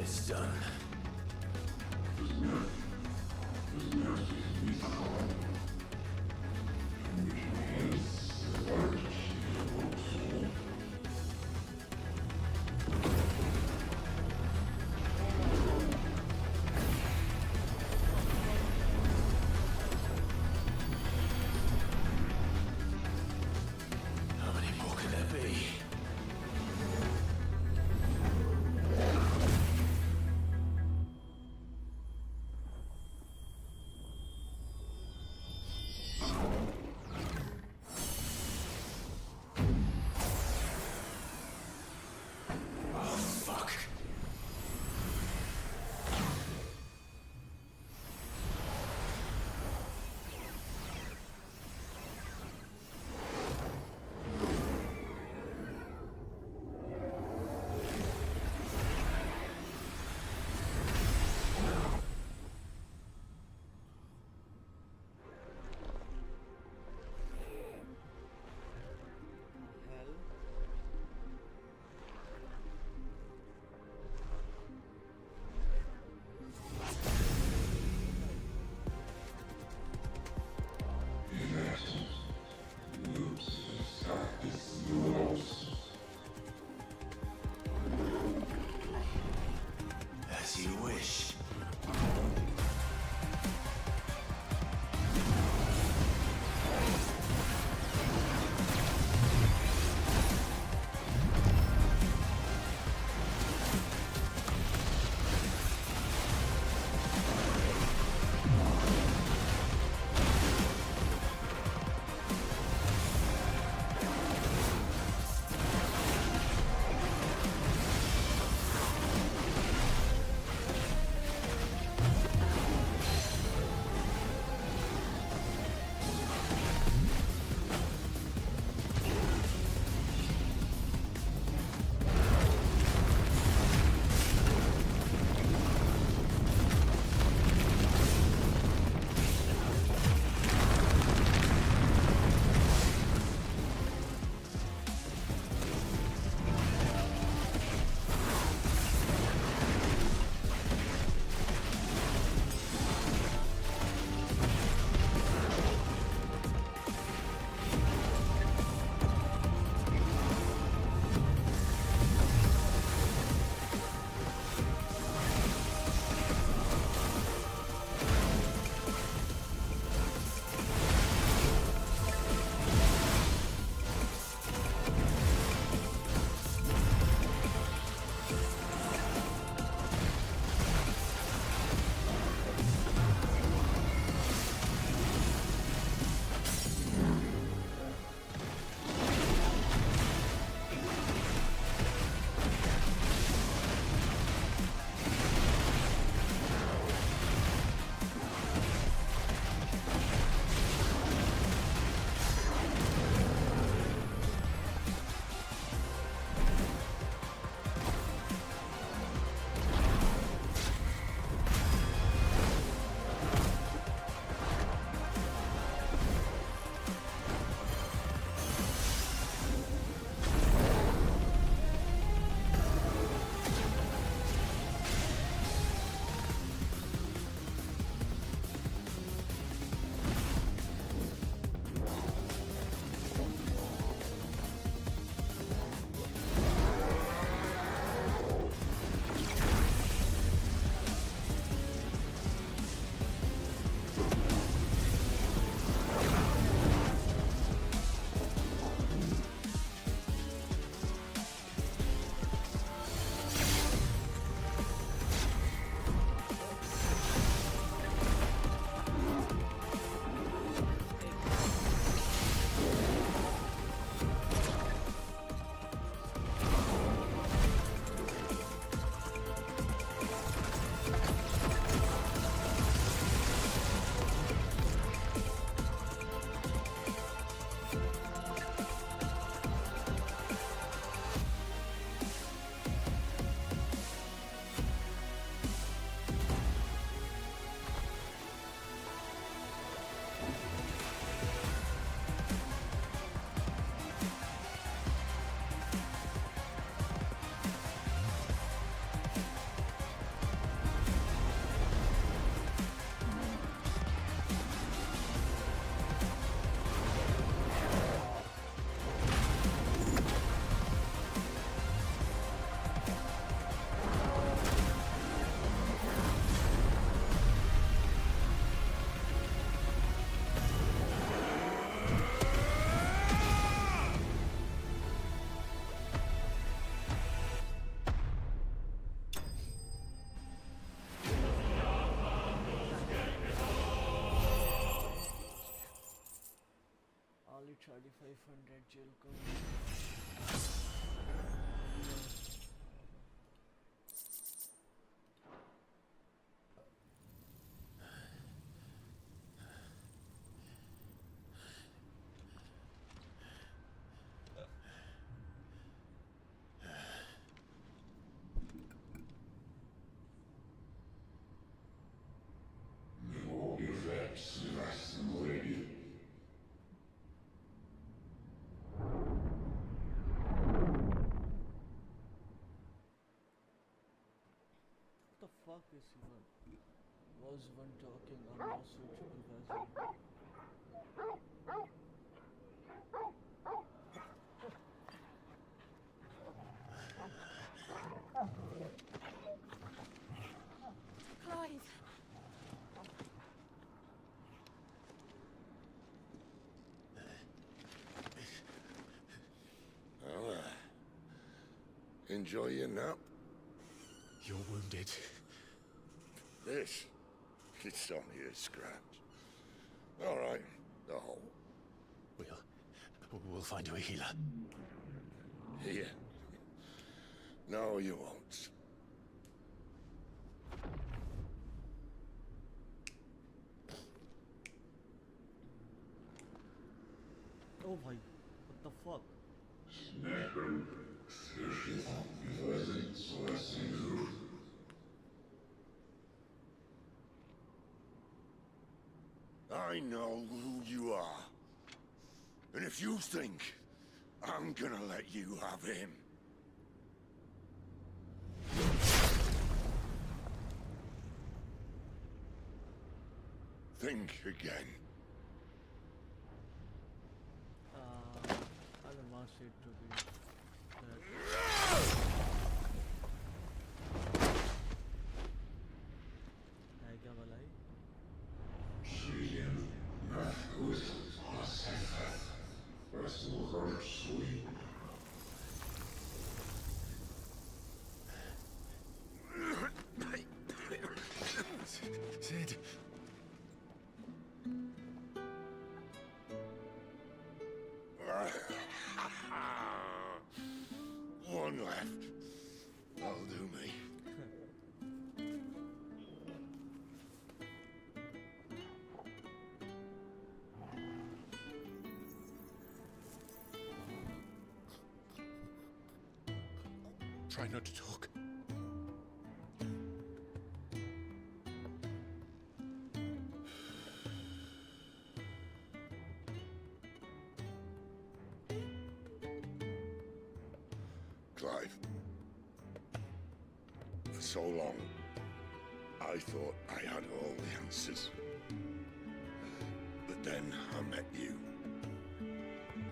It's done. How many more can there be? 3500 jail cover. What the fuck is even? Was one talking on no suitable vessel? Clive! Well, enjoy your nap. You're wounded. This? It's only a scratch. All right, the hole. We'll find you a healer. Here. No, you won't. Oh my, what the fuck? I know who you are. And if you think I'm gonna let you have him... think again. I don't want it to be that. है क्या भलाई? Sid. One left. That'll do me. Try not to talk. Clive. For so long, I thought I had all the answers. But then I met you.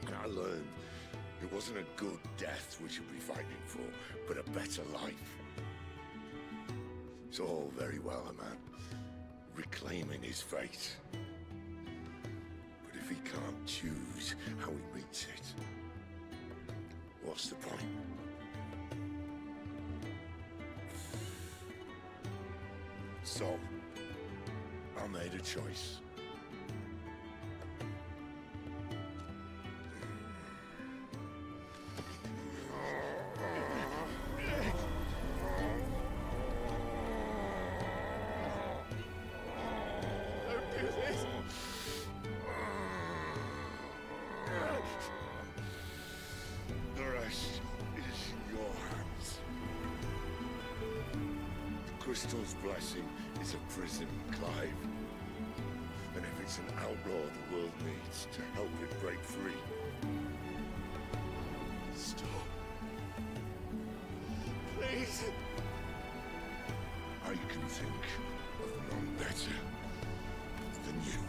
And I learned it wasn't a good death we should be fighting for, but a better life. It's all very well, a man reclaiming his fate. But if he can't choose how he meets it, what's the point? So, I made a choice. The rest is in your hands. The crystal's blessing is a prison, Clive. And if it's an outlaw the world needs to help it break free... Stop. Please. I can think of none better than you.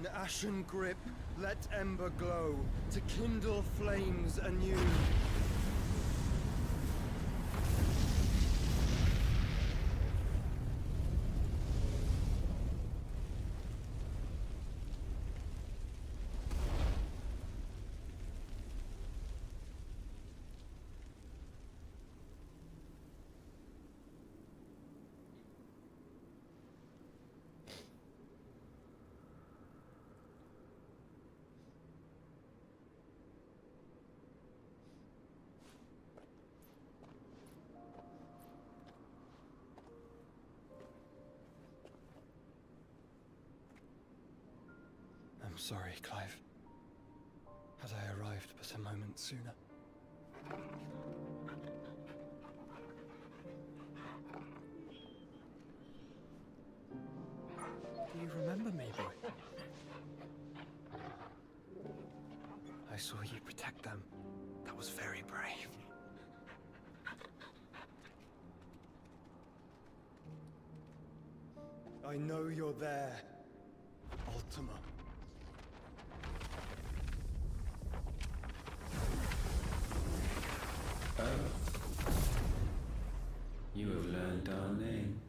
In ashen grip, let ember glow, to kindle flames anew. I'm sorry, Clive. Had I arrived but a moment sooner. Do you remember me, boy? I saw you protect them. That was very brave. I know you're there, Ultima. Oh. You have learned our name.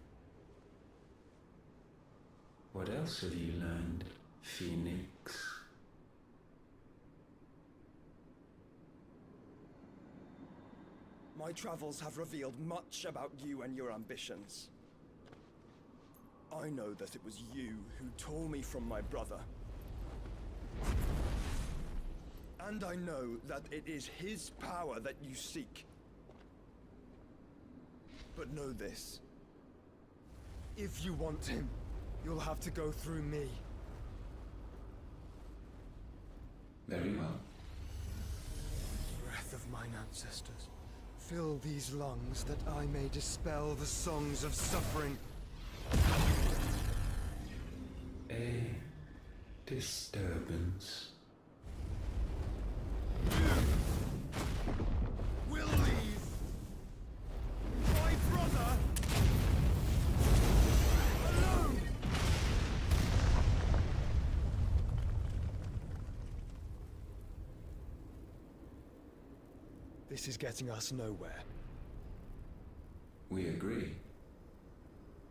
What else have you learned, Phoenix? My travels have revealed much about you and your ambitions. I know that it was you who tore me from my brother. And I know that it is his power that you seek. But know this. If you want him, you'll have to go through me. Very well. Breath of mine ancestors, fill these lungs that I may dispel the songs of suffering. A disturbance. We'll leave. My brother alone. This is getting us nowhere. We agree.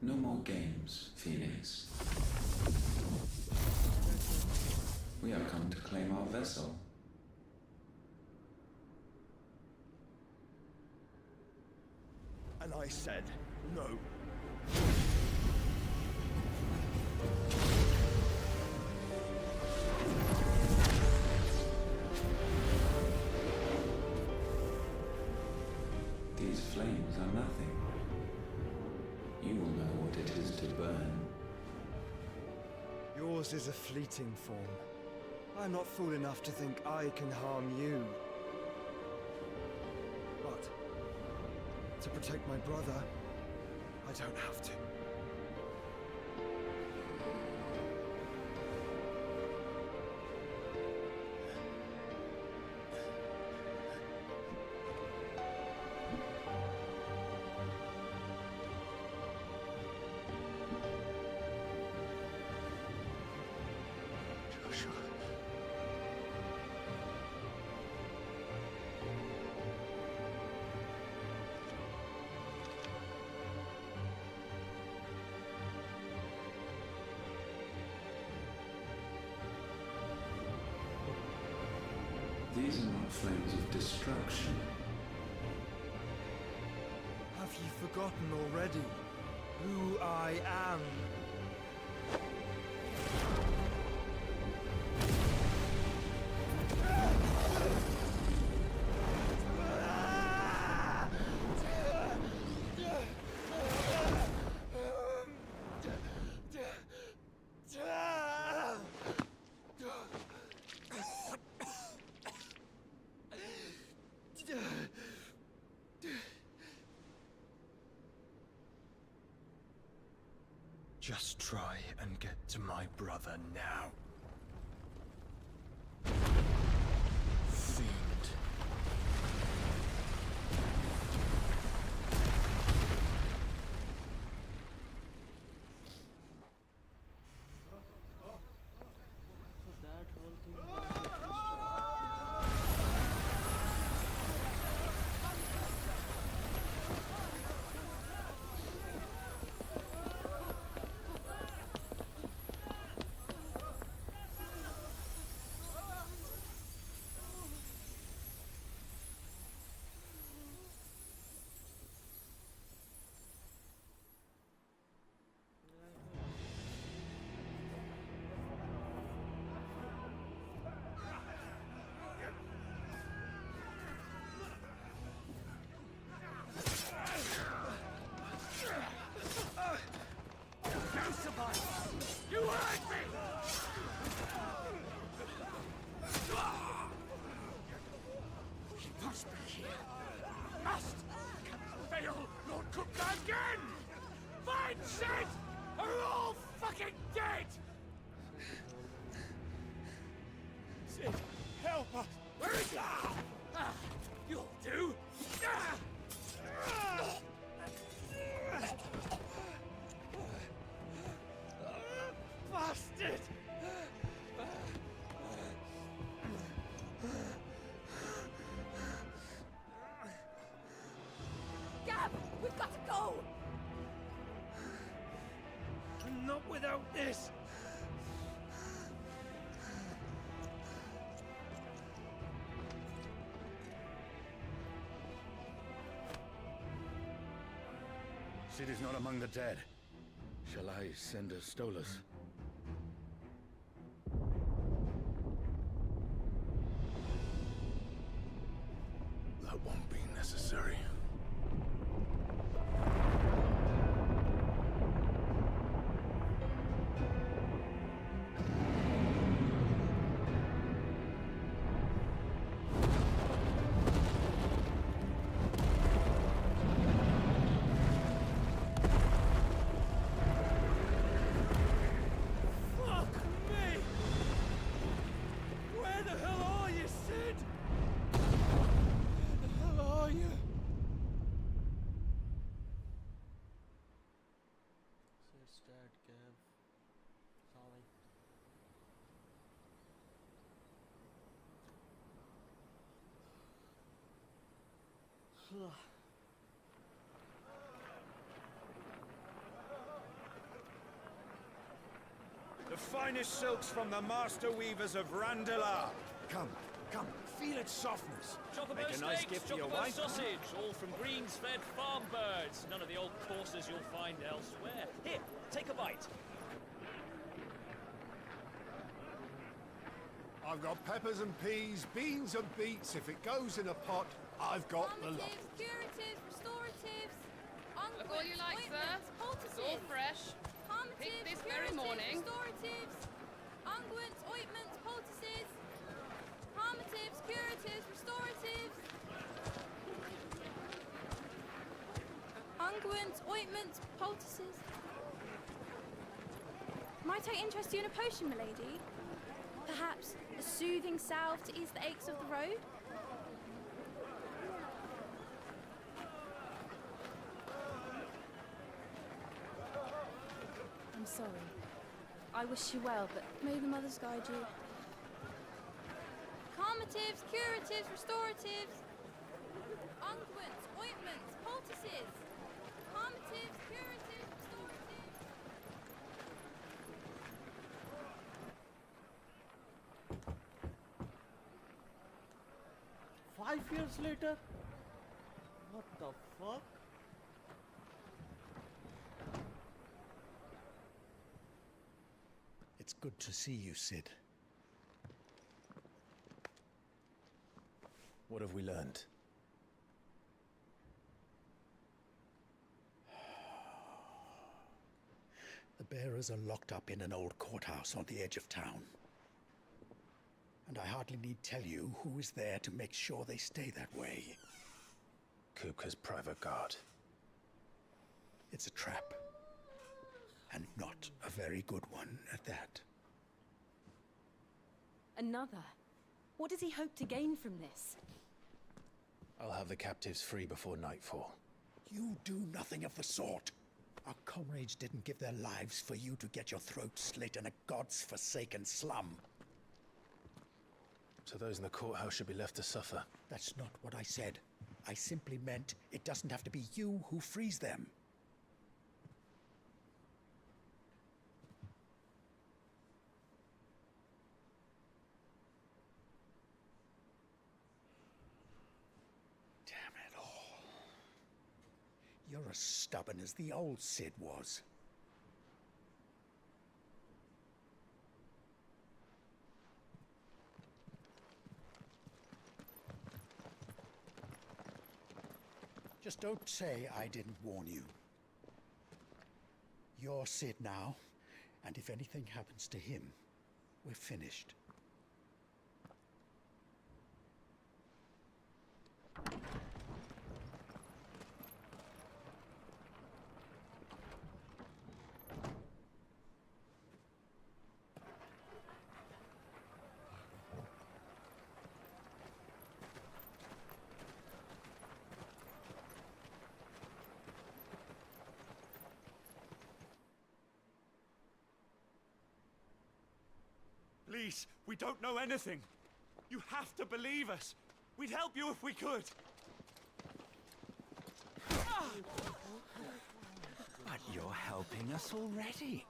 No more games, Phoenix. We have come to claim our vessel. And I said no. These flames are nothing. You will know what it is to burn. Yours is a fleeting form. I'm not fool enough to think I can harm you. But to protect my brother, I don't have to. These are not flames of destruction. Have you forgotten already who I am? Just try and get to my brother now. Fiend. Sid are all fucking dead! Sid, help us! Where is he? You'll do! Bastard! Gab, we've got to go! Not without this! Sid is not among the dead. Shall I send a Stolas? That won't be necessary. Fuck me! Where the hell are you, Sid? Where the hell are you? Sid's dead, Gav. Sorry. The finest silks from the master weavers of Randalar. Come, come, feel its softness. Chocobo Make a nice steaks, gift for your chocobo wife. sausage, all from greens-fed farm birds. None of the old courses you'll find elsewhere. Here, take a bite. I've got peppers and peas, beans and beets. If it goes in a pot, I've got the lot. Curatives, restoratives, Look all you like, sir. It's all fresh. Picked this very morning. Restoratives, unguents, ointments, poultices, palmatives, curatives, restoratives. Unguents, ointments, poultices. Might I interest you in a potion, milady? Perhaps a soothing salve to ease the aches of the road? I'm sorry. I wish you well, but may the mothers guide you. Calmatives, curatives, restoratives. Unguents, ointments, poultices. Calmatives, curatives, restoratives. 5 years later? What the fuck? It's good to see you, Sid. What have we learned? The bearers are locked up in an old courthouse on the edge of town. And I hardly need tell you who is there to make sure they stay that way. Kupka's private guard. It's a trap. And not a very good one at that. Another? What does he hope to gain from this? I'll have the captives free before nightfall. You do nothing of the sort. Our comrades didn't give their lives for you to get your throat slit in a god's-forsaken slum. So those in the courthouse should be left to suffer. That's not what I said. I simply meant it doesn't have to be you who frees them. Damn it all. You're as stubborn as the old Sid was. Just don't say I didn't warn you. You're Sid now, and if anything happens to him, we're finished. Please, we don't know anything. You have to believe us. We'd help you if we could. But you're helping us already.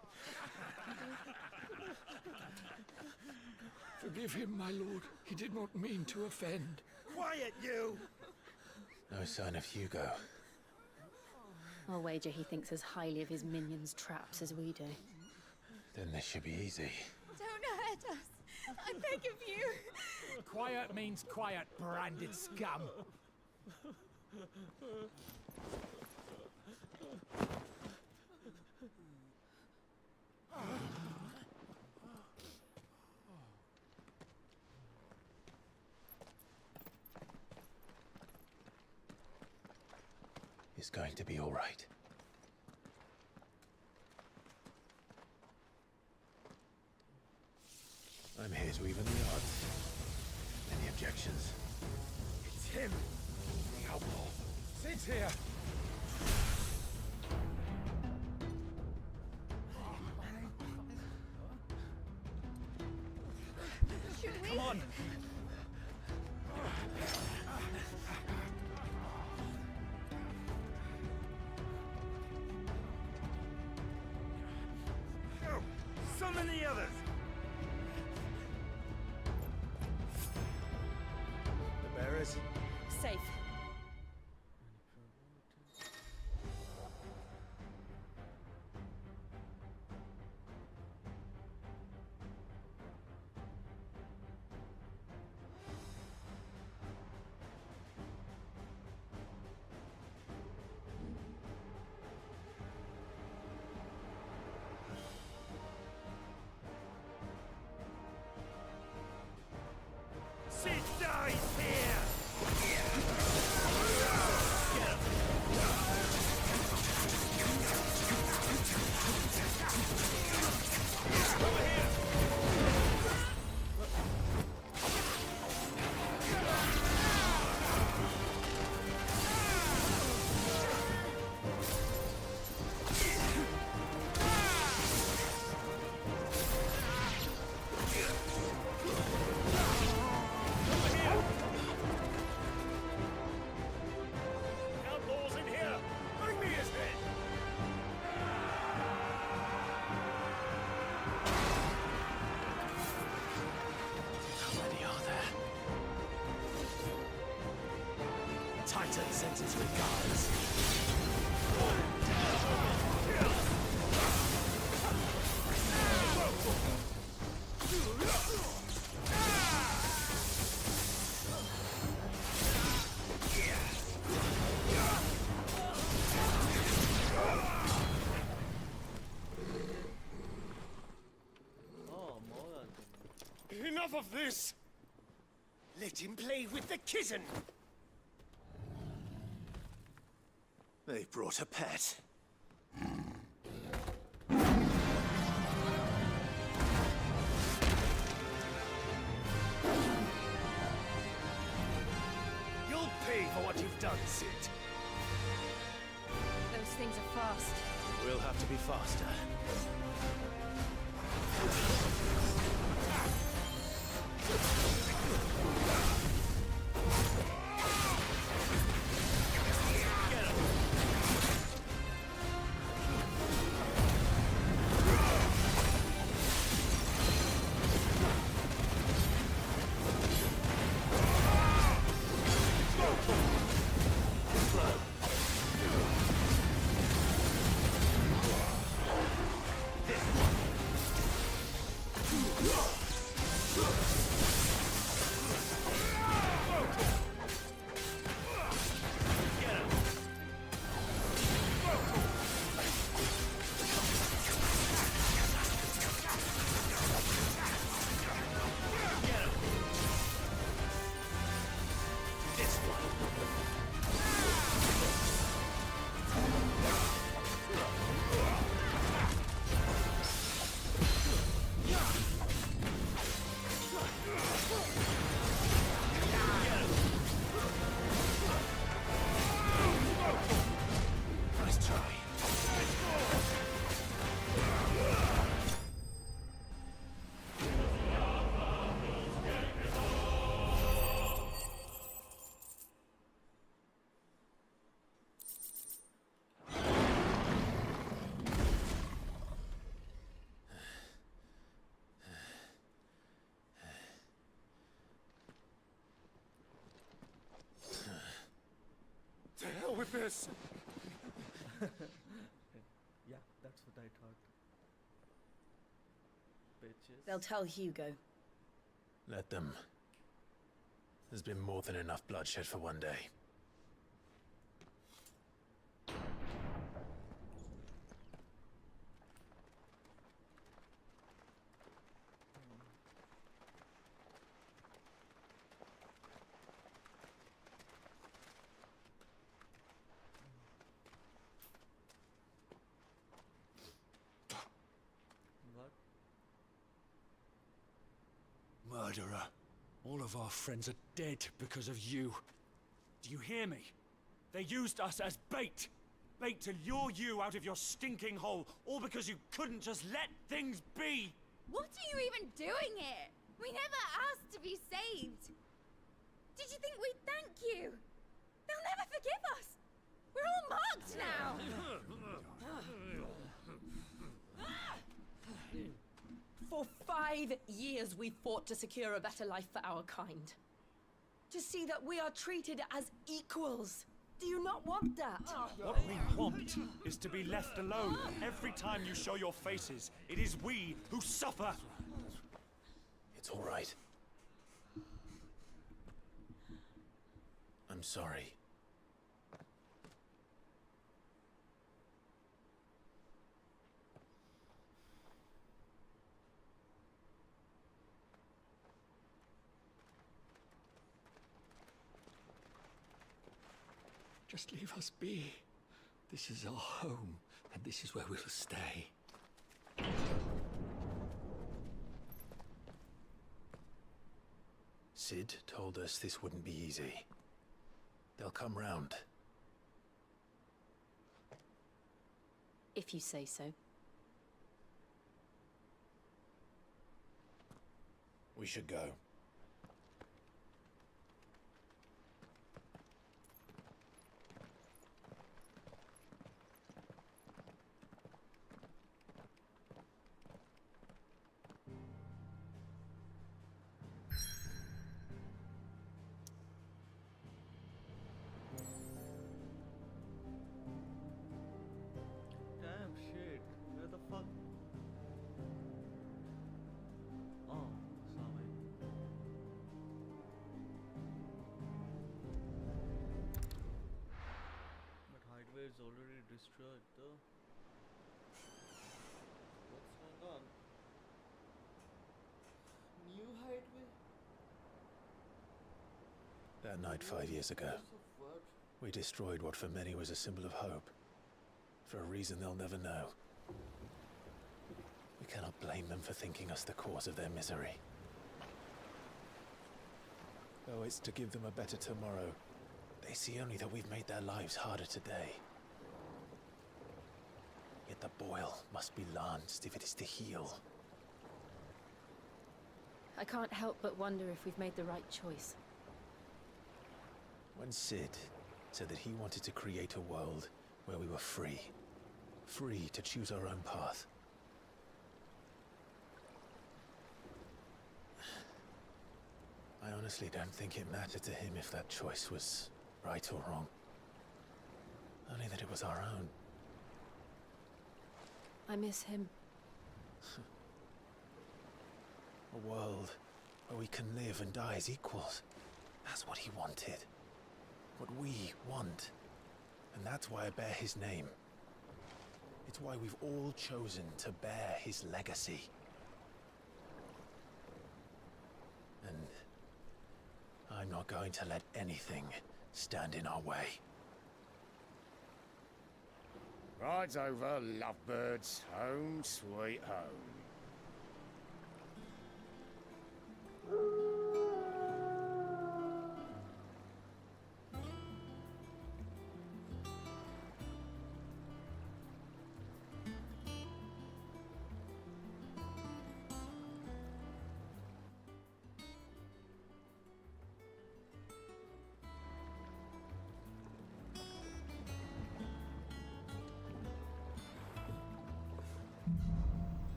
Forgive him, my lord. He did not mean to offend. Quiet, you! No sign of Hugo. I'll wager he thinks as highly of his minions' traps as we do. Then this should be easy. Don't hurt us. I beg of you. Quiet means quiet, branded scum. It's going to be all right. I'm here to even the odds. Any objections? It's him, the outlaw. Sit here. Come on! Go! Summon the others! The bearers? Safe. Sid dies here! Outlaws in here! Bring me his head! How many are there? Titan sends his regards. Enough of this! Let him play with the kitten! They brought a pet. You'll pay for what you've done, Sid. Those things are fast. We'll have to be faster. this? Yeah, that's what I thought. Bitches. They'll tell Hugo. Let them. There's been more than enough bloodshed for one day. Murderer. All of our friends are dead because of you. Do you hear me? They used us as bait. Bait to lure you out of your stinking hole, all because you couldn't just let things be. What are you even doing here? We never asked to be saved. Did you think we'd thank you? They'll never forgive us. We're all marked now. For 5 years we fought to secure a better life for our kind. To see that we are treated as equals. Do you not want that? What we want is to be left alone. Every time you show your faces, it is we who suffer. It's all right. I'm sorry. Just leave us be. This is our home, and this is where we'll stay. Sid told us this wouldn't be easy. They'll come round. If you say so. We should go. Damn shit. Where the fuck? Oh, sorry. But hideaway is already destroyed though. What's going on? New hideaway? That night 5 years ago, What? we destroyed what for many was a symbol of hope. For a reason they'll never know. We cannot blame them for thinking us the cause of their misery. Though it's to give them a better tomorrow, they see only that we've made their lives harder today. Yet the boil must be lanced if it is to heal. I can't help but wonder if we've made the right choice. When Sid said that he wanted to create a world where we were free. Free to choose our own path. I honestly don't think it mattered to him if that choice was right or wrong. Only that it was our own. I miss him. A world where we can live and die as equals. That's what he wanted. What we want. And that's why I bear his name. It's why we've all chosen to bear his legacy. And I'm not going to let anything stand in our way. Rides over, lovebirds. Home, sweet home.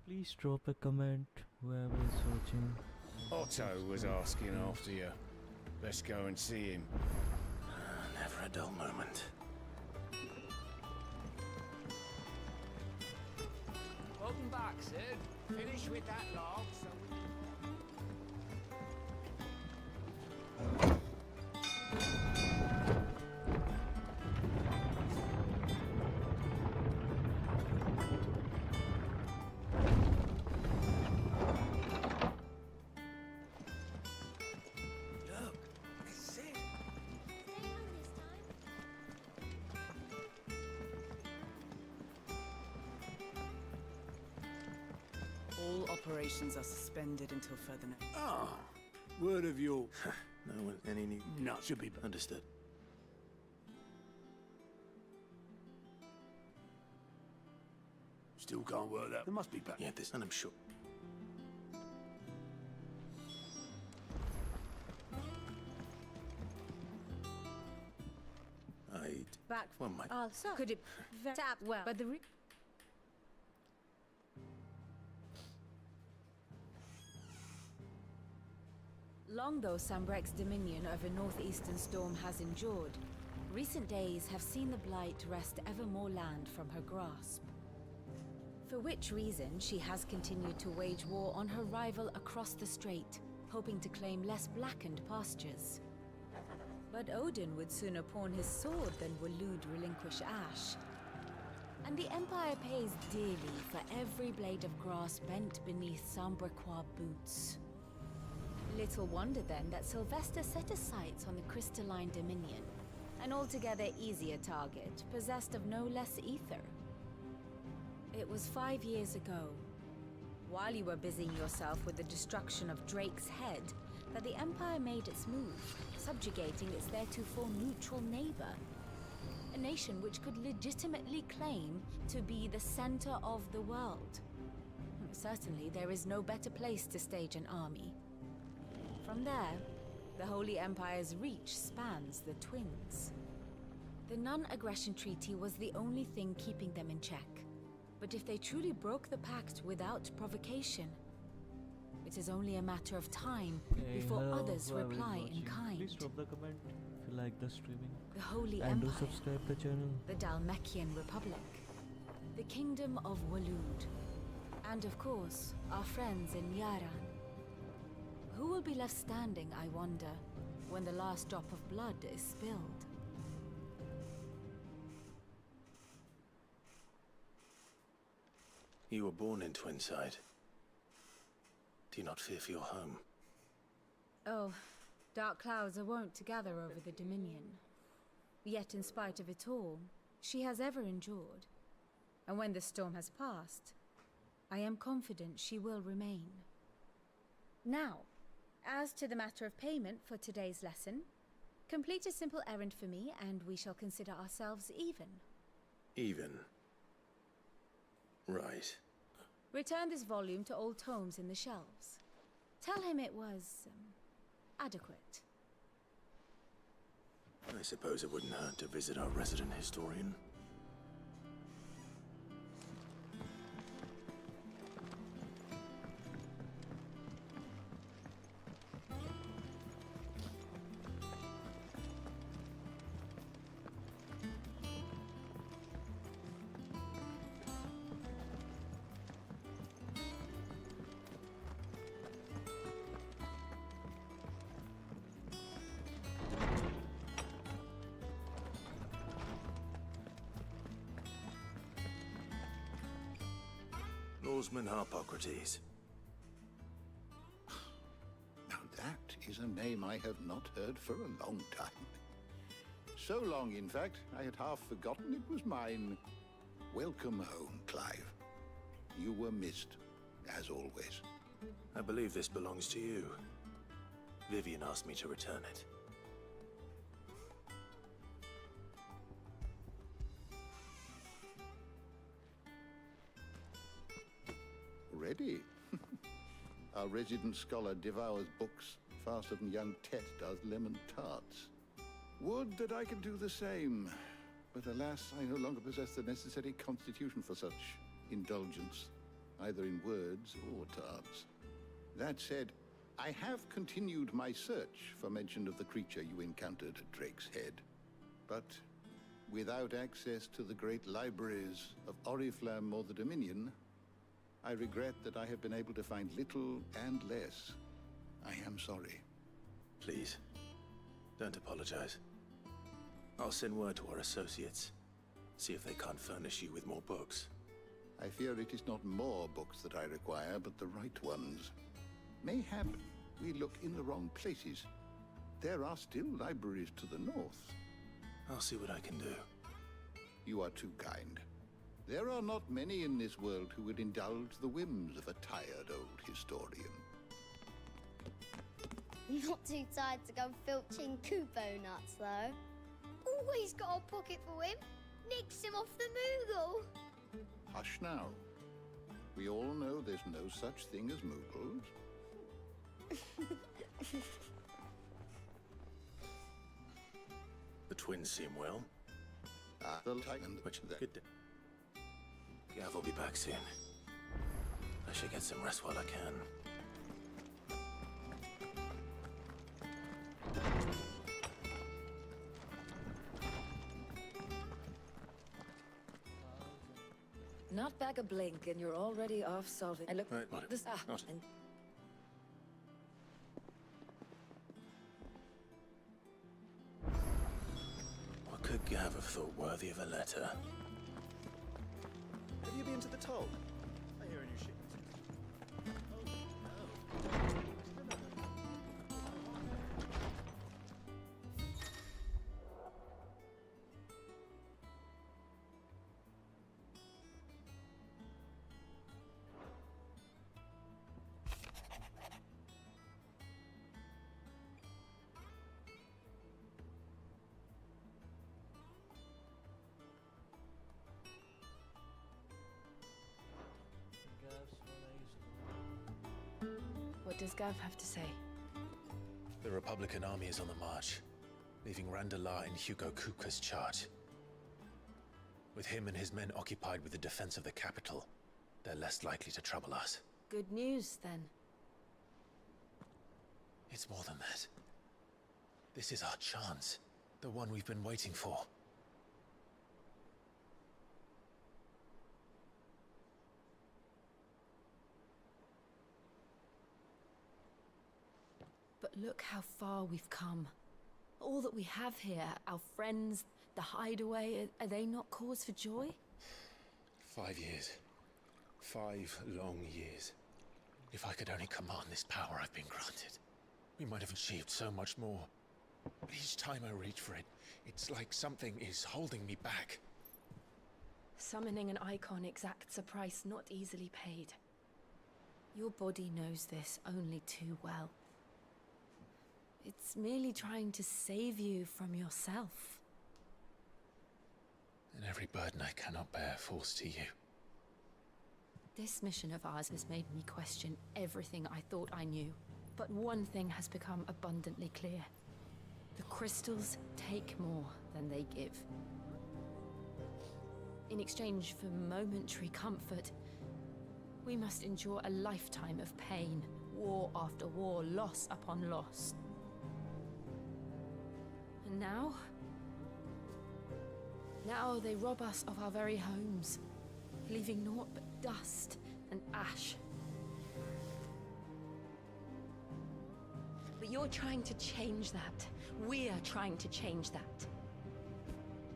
Please drop a comment, whoever is watching. Otto was asking after you. Let's go and see him. a dull moment. Welcome back, Sid. Finish with that log so we... Look, it's Sid. All operations are suspended until further notice. Ah, word of your... No one, any new... No, should be... Understood. Still can't work that. There must be back. Yeah, this, and I'm sure. Back. One might. Also, could it tap well? But the long though Sambrek's dominion over northeastern Storm has endured, recent days have seen the Blight wrest ever more land from her grasp. For which reason she has continued to wage war on her rival across the strait, hoping to claim less blackened pastures. But Odin would sooner pawn his sword than Waloed relinquish Ash. And the Empire pays dearly for every blade of grass bent beneath Sambrequois boots. Little wonder then that Sylvester set his sights on the crystalline dominion, an altogether easier target, possessed of no less ether. It was 5 years ago, while you were busying yourself with the destruction of Drake's head, that the Empire made its move, subjugating its theretofore neutral neighbor. A nation which could legitimately claim to be the center of the world. Certainly, there is no better place to stage an army. From there, the Holy Empire's reach spans the Twins. The non-aggression treaty was the only thing keeping them in check. But if they truly broke the pact without provocation, it is only a matter of time before others reply in kind. Please drop the comment if you like the streaming. The Holy and Empire, do subscribe the channel. the Dalmekian Republic, the Kingdom of Waloed, and of course, our friends in Yaran. Who will be left standing, I wonder, when the last drop of blood is spilled? You were born in Twinside. Do you not fear for your home? Oh, dark clouds are wont to gather over the Dominion. Yet in spite of it all, she has ever endured. And when the storm has passed, I am confident she will remain. Now, as to the matter of payment for today's lesson, complete a simple errand for me and we shall consider ourselves even. Even? Right. Return this volume to old tomes in the shelves. Tell him it was adequate. I suppose it wouldn't hurt to visit our resident historian. Norseman Harpocrates. Now that is a name I have not heard for a long time. So long, in fact, I had half forgotten it was mine. Welcome home, Clive. You were missed, as always. I believe this belongs to you. Vivian asked me to return it. Ready? Our resident scholar devours books faster than young Tet does lemon tarts. Would that I could do the same, but alas, I no longer possess the necessary constitution for such indulgence, either in words or tarts. That said, I have continued my search for mention of the creature you encountered at Drake's Head, But without access to the great libraries of Oriflamme or the Dominion, I regret that I have been able to find little and less. I am sorry. Please, don't apologize. I'll send word to our associates. See if they can't furnish you with more books. I fear it is not more books that I require, but the right ones. Mayhap we look in the wrong places. There are still libraries to the north. I'll see what I can do. You are too kind. There are not many in this world who would indulge the whims of a tired old historian. Not too tired to go filching Kupo nuts, though. Always got a pocket for him. Nicks him off the Moogle. Hush now. We all know there's no such thing as Moogles. The twins seem well. The Titan... Which good day. Gav will be back soon. I should get some rest while I can. Not back a blink, and you're already off solving. And look, Right, this and What could Gav have thought worthy of a letter? Have you been to the toll? I hear a new ship. What does Gav have to say? The Republican army is on the march, leaving Randalar in Hugo Kupka's charge. With him and his men occupied with the defense of the capital, they're less likely to trouble us. Good news, then. It's more than that. This is our chance. The one we've been waiting for. But look how far we've come. All that we have here, our friends, the hideaway, are they not cause for joy? 5 years. 5 long years. If I could only command this power I've been granted, we might have achieved so much more. But each time I reach for it, it's like something is holding me back. Summoning an icon exacts a price not easily paid. Your body knows this only too well. It's merely trying to save you from yourself. And every burden I cannot bear falls to you. This mission of ours has made me question everything I thought I knew. But one thing has become abundantly clear. The crystals take more than they give. In exchange for momentary comfort, we must endure a lifetime of pain, war after war, loss upon loss. And now they rob us of our very homes, leaving naught but dust and ash. But you're trying to change that. We're trying to change that.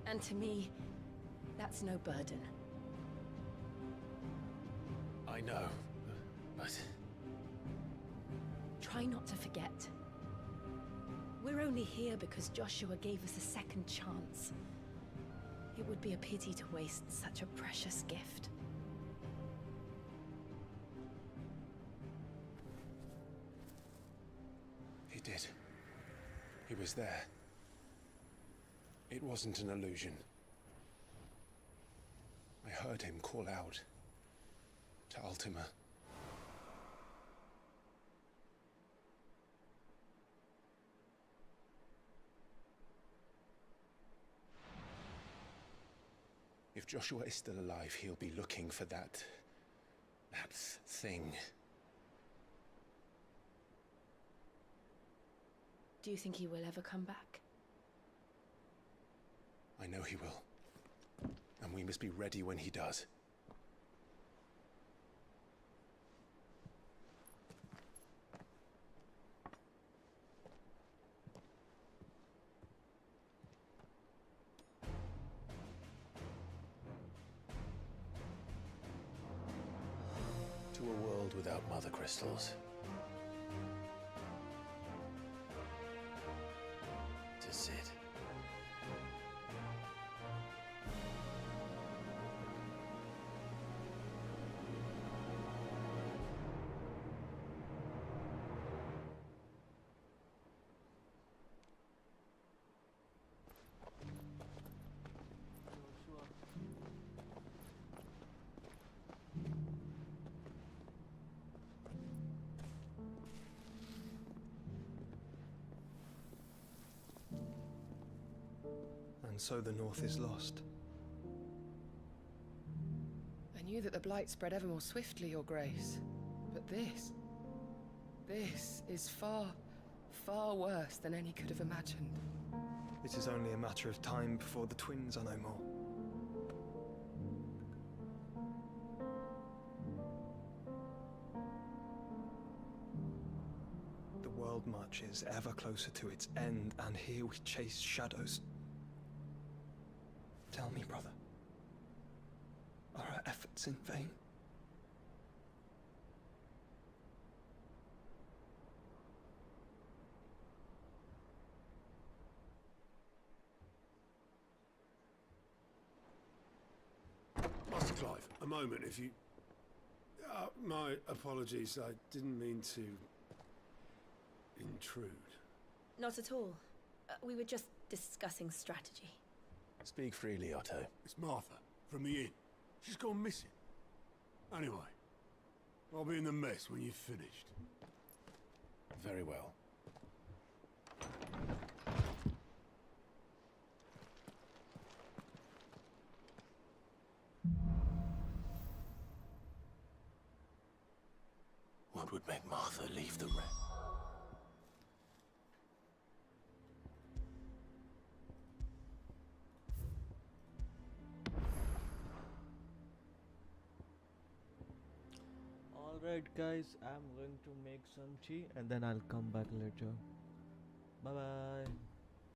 And to me, that's no burden. I know, but... Try not to forget. We're only here because Joshua gave us a second chance. It would be a pity to waste such a precious gift. He did. He was there. It wasn't an illusion. I heard him call out to Ultima. If Joshua is still alive, he'll be looking for that thing. Do you think he will ever come back? I know he will. And we must be ready when he does. To a world without mother crystals. To Sid. And so the North is lost. I knew that the Blight spread ever more swiftly, Your Grace. But this is far, far worse than any could have imagined. It is only a matter of time before the twins are no more. The world marches ever closer to its end, and here we chase shadows. Tell me, brother, are our efforts in vain? Master Clive, a moment, if you... my apologies, I didn't mean to... intrude. Not at all. We were just discussing strategy. Speak freely, Otto. It's Martha, from the inn. She's gone missing. Anyway, I'll be in the mess when you've finished. Very well. What would make Martha leave the wreck? Alright guys, I'm going to make some tea and then I'll come back later. Bye bye.